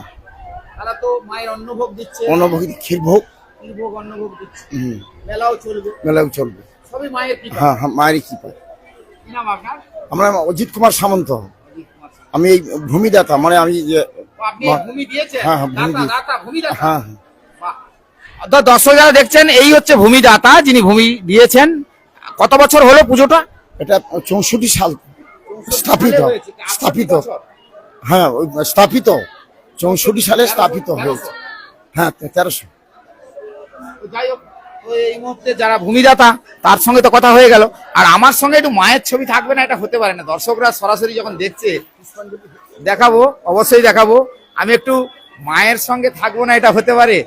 তারা তো মায়ের অন্নভোগ দিচ্ছে, অন্নভোগ, ক্ষীরভোগ, অন্নভোগ দিচ্ছে, মেলাও চলবে, সবই মায়ের কৃপা। হ্যাঁ, মায়েরই কৃপা। কি নাম আপনার? আমরা অজিত কুমার সামন্ত, আমি এই ভূমিদাতা, মানে আমি যে আপনি ভূমি দিয়েছেন? হ্যাঁ, ভূমি দিয়েছি। ভূমিদাতা। হ্যাঁ, দর্শক যারা দেখছেন, এই হচ্ছে ভূমিদাতা, যিনি ভূমি দিয়েছেন। কত বছর হলো পুজোটা? এটা 64 সাল স্থাপিত। হ্যাঁ, স্থাপিত 64 সালে স্থাপিত হয়েছে। হ্যাঁ, 1300। যাই হোক, এই মুহূর্তে যারা ভূমিদাতা তার সঙ্গে তো কথা হয়ে গেল। আর আমার সঙ্গে একটু মায়ের ছবি থাকবে না, এটা হতে পারে না। দর্শকরা সরাসরি যখন দেখছে, দেখাবো, অবশ্যই দেখাবো। আমি একটু মায়ের সঙ্গে থাকবো না, এটা হতে পারে?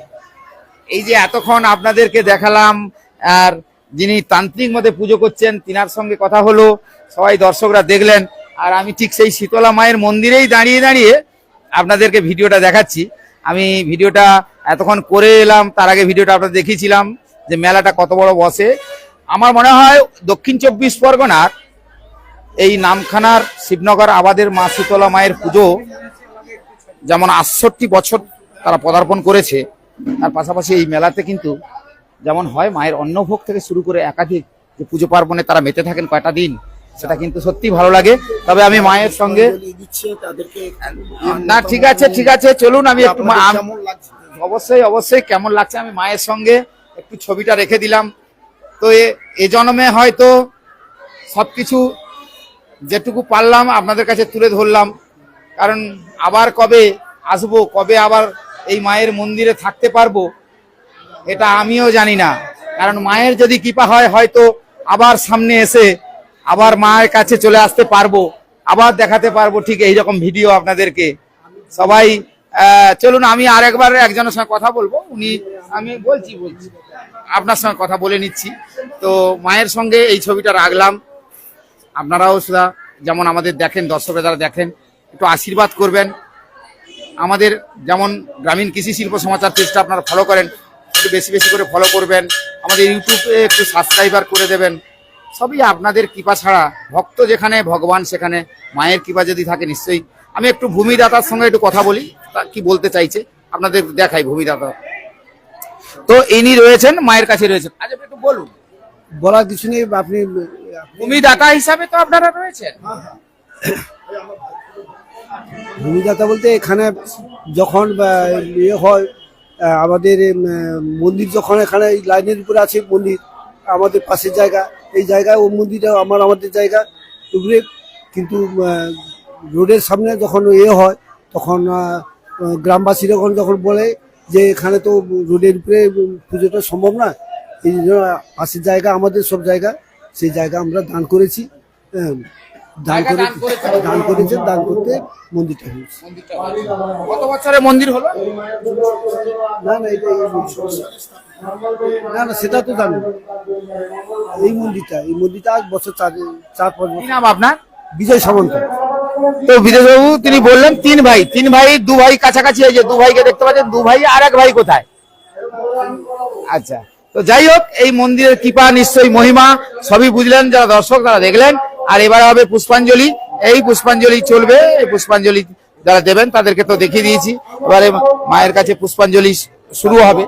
এই যে এতক্ষণ আপনাদেরকে দেখালাম, আর যিনি তান্ত্রিক মতে পুজো করছেন তিনার সঙ্গে কথা হলো, সবাই দর্শকরা দেখলেন। আর আমি ঠিক সেই শীতলা মায়ের মন্দিরেই দাঁড়িয়ে দাঁড়িয়ে আপনাদেরকে ভিডিওটা দেখাচ্ছি। আমি ভিডিওটা এতক্ষণ করে এলাম, তার আগে ভিডিওটা আপনাদের দেখিয়েছিলাম যে মেলাটা কত বড় বসে। আমার মনে হয় দক্ষিণ 24 পরগনার এই নামখানার শিবনগর আবাদের মা শীতলা মায়ের পুজো যেমন 68 বছর তারা পদার্পণ করেছে, তার পাশাপাশি এই মেলাতে কিন্তু যেমন হয় মায়ের অন্নভোগ থেকে শুরু করে একাধিক যে পুজো পার্বণে তারা মেতে থাকেন কয়টা দিন, সেটা কিন্তু সত্যি ভালো লাগে। তবে আমি মায়ের সঙ্গে না, ঠিক আছে চলুন, আমি একটু অবশ্যই কেমন লাগছে আমি মায়ের সঙ্গে একটু ছবিটা রেখে দিলাম। তো এ জন্মে হয়তো সবকিছু যেটুকু পারলাম আপনাদের কাছে তুলে ধরলাম, কারণ আবার কবে আসবো, কবে আবার এই মায়ের মন্দিরে থাকতে পারবো, এটা আমিও জানি না। কারণ মায়ের যদি কৃপা হয়, হয়তো আবার সামনে এসে আবার মায়ের কাছে চলে আসতে পারবো। আবার দেখাতে পারবো ঠিক এইরকম ভিডিও আপনাদেরকে। সবাই চলুন, আমি আরেকবার একজনের সঙ্গে কথা বলবো। আমি বলছি আপনার সঙ্গে কথা বলে নিচ্ছি। তো মায়ের সঙ্গে এই ছবিটা রাখলাম, আপনারাও সেটা যেমন আমাদের দেখেন, দর্শকরা যারা দেখেন একটু আশীর্বাদ করবেন। আমাদের যেমন গ্রামীণ কৃষি শিল্প সমাচার পেজটা আপনারা ফলো করেন, একটু বেশি বেশি করে ফলো করবেন। আমাদের ইউটিউবে একটু সাবস্ক্রাইবার করে দেবেন। সবই আপনাদের কৃপা ছাড়া, ভক্ত যেখানে ভগবান সেখানে, মায়ের কৃপা যদি থাকে নিশ্চয়ই। আমি একটু ভূমিদাতার সঙ্গে একটু কথা বলি, তা কি বলতে চাইছে আপনাদের দেখাই। ভূমিদাতা তো ইনি রয়েছেন, মায়ের কাছে রয়েছেন। আচ্ছা একটু বলুন। বলার কিছু নেই, আপনি ভূমিদাতা হিসাবে তো আপনারা রয়েছেন। ভূমিদাতা বলতে এখানে যখন ইয়ে হয়, আমাদের মন্দির যখন এখানে এই লাইনের উপরে আছে মন্দির, আমাদের পাশের জায়গা, এই জায়গায় ও মন্দিরটা আমাদের জায়গা উপরে, কিন্তু রোডের সামনে যখন ইয়ে হয় তখন গ্রামবাসীরা যখন বলে যে এখানে তো রোডের উপরে পুজোটা সম্ভব না, এই জন্য পাশের জায়গা আমাদের সব জায়গা, সেই জায়গা আমরা দান করেছি। দান করতে মন্দিরটা হয়েছে। কত বছরের মন্দির হলো? না না সেটা তো জানি না। এই মন্দিরটা আজ বছর 4-5 বছর। কি নাম আপনার? বিজয় সামন্ত। তো বিদেশবাবু তিনি বললেন তিন ভাই, দু ভাই কাছাকাছি হয়েছে, দু ভাইকে দেখতে পাচ্ছেন, দু ভাই আর এক ভাই কোথায়? আচ্ছা, তো যাই হোক, এই মন্দিরের কৃপা নিশ্চয়ই মহিমা সবই বুঝলেন যারা দর্শক, তারা দেখলেন। আর এবারে হবে পুষ্পাঞ্জলি। এই পুষ্পাঞ্জলি চলবে, এই পুষ্পাঞ্জলি যারা দেবেন তাদেরকে তো দেখিয়ে দিয়েছি। এবারে মায়ের কাছে পুষ্পাঞ্জলি শুরু হবে।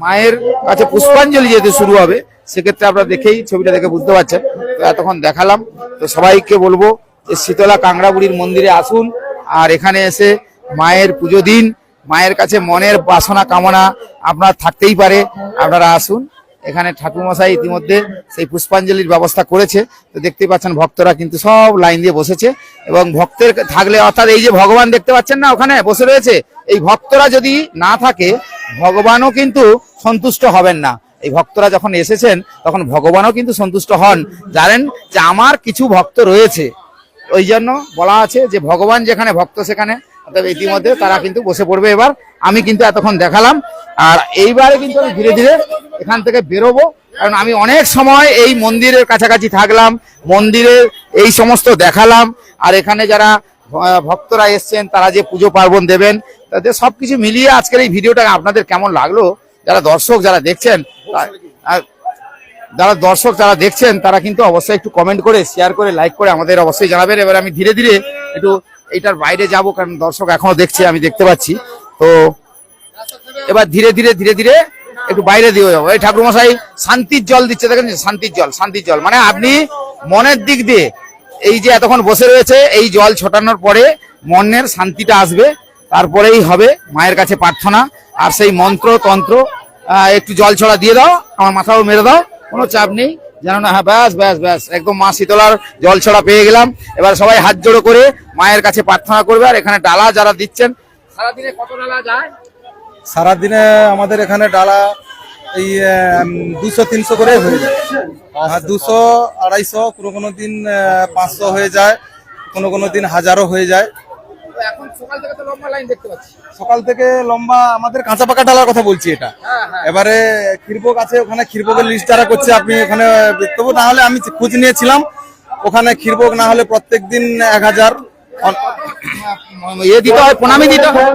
মায়ের কাছে পুষ্পাঞ্জলি যেহেতু শুরু হবে, সেক্ষেত্রে আপনারা দেখেই ছবিটা দেখে বুঝতে পারছেন। তো এতক্ষণ দেখালাম, তো সবাইকে বলবো যে শীতলা কাংড়াবুড়ির মন্দিরে আসুন, আর এখানে এসে মায়ের পুজো দিন। মায়ের কাছে মনের বাসনা কামনা আপনার থাকতেই পারে, আপনারা আসুন। এখানে ঠাকুরমশাই ইতিমধ্যে সেই পুষ্পাঞ্জলির ব্যবস্থা করেছে। তো দেখতেই পাচ্ছেন ভক্তরা কিন্তু সব লাইন দিয়ে বসেছে, এবং ভক্তের থাকলে, অর্থাৎ এই যে ভগবান দেখতে পাচ্ছেন না ওখানে বসে রয়েছে, এই ভক্তরা যদি না থাকে ভগবানও কিন্তু সন্তুষ্ট হবেন না। এই ভক্তরা যখন এসেছেন তখন ভগবানও কিন্তু সন্তুষ্ট হন, জানেন যে আমার কিছু ভক্ত রয়েছে। ওই জন্য বলা আছে যে ভগবান যেখানে ভক্ত সেখানে। অর্থাৎ ইতিমধ্যে তারা কিন্তু বসে পড়বে। এবার আমি কিন্তু এতক্ষণ দেখালাম, আর এইবারে কিন্তু আমি ধীরে ধীরে এখান থেকে বেরোবো, কারণ আমি অনেক সময় এই মন্দিরের কাছাকাছি থাকলাম, মন্দিরের এই সমস্ত দেখালাম। আর এখানে যারা ভক্তরা এসছেন তারা যে পুজো পার্বণ দেবেন, তাদের সবকিছু মিলিয়ে আজকের এই ভিডিওটা আপনাদের কেমন লাগলো, যারা দর্শক যারা দেখছেন তারা কিন্তু অবশ্যই একটু কমেন্ট করে, শেয়ার করে, লাইক করে আমাদের অবশ্যই জানাবেন। এবার আমি ধীরে ধীরে একটু এইটার বাইরে যাব, কারণ দর্শক এখনো দেখছে, আমি দেখতে পাচ্ছি। তো এবার ধীরে ধীরে একটু বাইরে দিয়ে যাবো। এই ঠাকুরমশাই শান্তির জল দিচ্ছে, দেখেন শান্তির জল মানে আপনি মনের দিক দিয়ে এই যে এতক্ষণ বসে রয়েছে, এই জল ছোটানোর পরে মনের শান্তিটা আসবে, তারপরেই হবে মায়ের কাছে প্রার্থনা। আর সেই মন্ত্র তন্ত্র একটু জল ছড়া দিয়ে দাও, আমার মাথাও মেরে দাও, কোনো চাপ নেই, জানো না। হ্যাঁ, ব্যাস একদম মা শীতলার জল ছড়া পেয়ে গেলাম। এবার সবাই হাত জোড়ো করে মায়ের কাছে প্রার্থনা করবে। আর এখানে ডালা যারা দিচ্ছেন, সারাদিনে কত ডালা যায়? সারাদিনে আমাদের এখানে ডালা এই 200-300 করে হয়ে যায়। আর 200-250, কোনো দিন 500 হয়ে যায়, কোনো দিন 1000ও হয়ে যায়। এখন সকাল থেকে তো লম্বা লাইন দেখতে পাচ্ছি। সকাল থেকে লম্বা, আমাদের কাঁচা পাকা ডালার কথা বলছি এটা। এবারে ক্ষীরভোগ আছে, ওখানে ক্ষীরভোগের লিস্ট যারা করছে, আপনি এখানে তবু না হলে আমি খোঁজ নিয়েছিলাম, ওখানে ক্ষীরভোগ না হলে প্রত্যেক দিন 1000 দিতে হয়, প্রণামী দিতে হয়।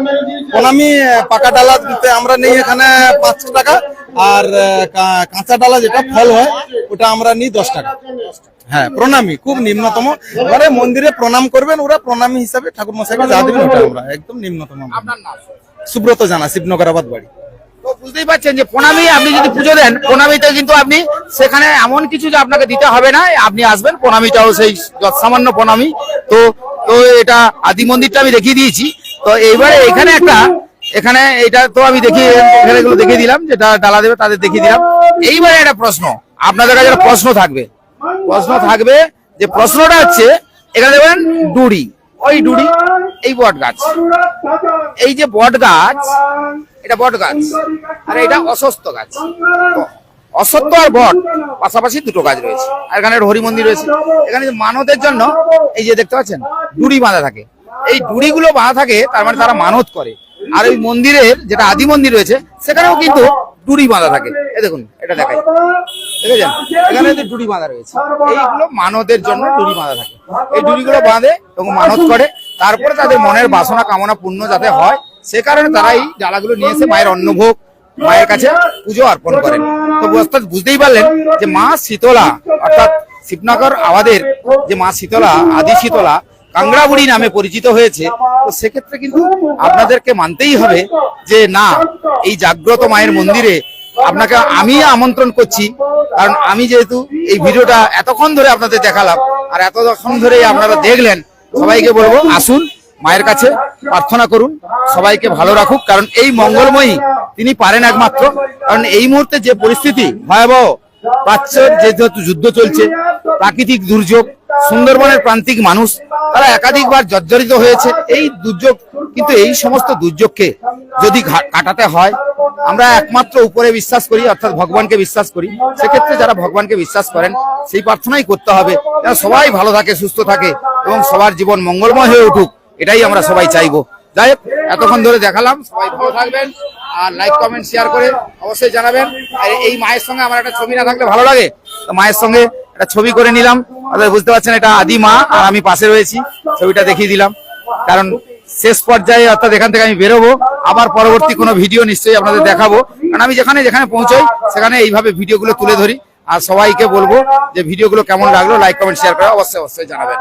প্রণামী পাকা ডালা দিতে আমরা নেই এখানে 5 টাকা, আর কাঁচা ডালা যেটা ফল হয় ওটা আমরা নিই 10 টাকা। হ্যাঁ, প্রণামী খুব নিম্নতম। এবারে মন্দিরে প্রণাম করবেন, ওরা প্রণামী হিসাবে ঠাকুর মশাইকে যা দেবেন ওটা আমরা একদম নিম্নতম। সুব্রত জানা, শিবনগরাবাদ বাড়ি। তো বুঝতেই পারছেন যে প্রণামী আপনি যদি পুজো দেন, প্রণামীতে কিন্তু আপনি সেখানে এমন কিছু যে আপনাকে দিতে হবে না, আপনি আসবেন, প্রণামীটাও সেই সামান্য প্রণামী। তো এটা আদি মন্দিরটা আমি দেখিয়ে দিয়েছি। তো এইবারে এখানে এটা তো আমি দেখিয়ে দিলাম, যেটা ডালা দেবে তাদের দেখিয়ে দিলাম। এইবারে একটা প্রশ্ন আপনাদের কাছে, প্রশ্ন থাকবে যে প্রশ্নটা হচ্ছে, এখানে দেখবেন ডুড়ি, ওই ডুড়ি, এই বট গাছ, এই যে বট গাছ, এটা বট গাছ আর এটা অশ্বত্থ গাছ। অসত্য আর বট পাশাপাশি দুটো কাজ রয়েছে। আর এখানে একটা হরি মন্দির রয়েছে। এখানে যে মানতের জন্য এই যে দেখতে পাচ্ছেন ডুরি বাঁধা থাকে, এই ডুরিগুলো বাঁধা থাকে, তার মানে তারা মানত করে। আর ওই মন্দিরের যেটা আদি মন্দির রয়েছে সেখানেও কিন্তু ডুরি বাঁধা থাকে। এই দেখুন, এটা দেখাই, দেখেছেন এখানে যে ডুরি বাঁধা রয়েছে, এইগুলো মানতের জন্য ডুরি বাঁধা থাকে। এই ডুরিগুলো বাঁধে এবং মানত করে, তারপরে তাদের মনের বাসনা কামনা পূর্ণ যাতে হয় সে কারণে তারা এই ডালাগুলো নিয়ে এসে মায়ের অন্নভোগ মায়ের কাছে পুজো অর্পণ করেন। তো অর্থাৎ বুঝতেই পারলেন যে মা শীতলা অর্থাৎ শিবনগর আমাদের যে মা শীতলা, আদি শীতলা কাংড়াবুড়ি নামে পরিচিত হয়েছে। তো সেক্ষেত্রে কিন্তু আপনাদেরকে মানতেই হবে যে না, এই জাগ্রত মায়ের মন্দিরে আপনাকে আমি আমন্ত্রণ করছি, কারণ আমি যেহেতু এই ভিডিওটা এতক্ষণ ধরে আপনাদের দেখালাম আর এতক্ষণ ধরে আপনারা দেখলেন, সবাইকে বলবো আসুন মায়ের কাছে প্রার্থনা করুন, সবাইকে ভালো রাখুক, কারণ এই মঙ্গলময়ী তিনি পারেন একমাত্র। কারণ এই মুহূর্তে যে পরিস্থিতি ভয়াবহ, প্রাচ্যের যেহেতু যুদ্ধ চলছে, প্রাকৃতিক দুর্যোগ, সুন্দরবনের প্রান্তিক মানুষ তারা একাধিকবার জর্জরিত হয়েছে এই দুর্যোগ। কিন্তু এই সমস্ত দুর্যোগকে যদি কাটাতে হয়, আমরা একমাত্র উপরে বিশ্বাস করি অর্থাৎ ভগবানকে বিশ্বাস করি। সেক্ষেত্রে যারা ভগবানকে বিশ্বাস করেন সেই প্রার্থনাই করতে হবে যেন সবাই ভালো থাকে, সুস্থ থাকে এবং সবার জীবন মঙ্গলময় হয়ে উঠুক, এটাই আমরা সবাই চাইবো। যাই হোক, এতক্ষণ ধরে দেখালাম, সবাই ভালো থাকবেন আর লাইক কমেন্ট শেয়ার করে অবশ্যই জানাবেন। আর এই মায়ের সঙ্গে আমার একটা ছবি না থাকলে ভালো লাগে, তো মায়ের সঙ্গে একটা ছবি করে নিলাম। আপনারা বুঝতে পারছেন এটা আদি মা আর আমি পাশে রয়েছি, ছবিটা দেখিয়ে দিলাম। কারণ শেষ পর্যায়ে অর্থাৎ এখান থেকে আমি বেরোবো, আবার পরবর্তী কোনো ভিডিও নিশ্চয়ই আপনাদের দেখাবো, কারণ আমি যেখানে যেখানে পৌঁছাই সেখানে এইভাবে ভিডিওগুলো তুলে ধরি। আর সবাইকে বলবো যে ভিডিওগুলো কেমন লাগলো লাইক কমেন্ট শেয়ার করে অবশ্যই অবশ্যই জানাবেন।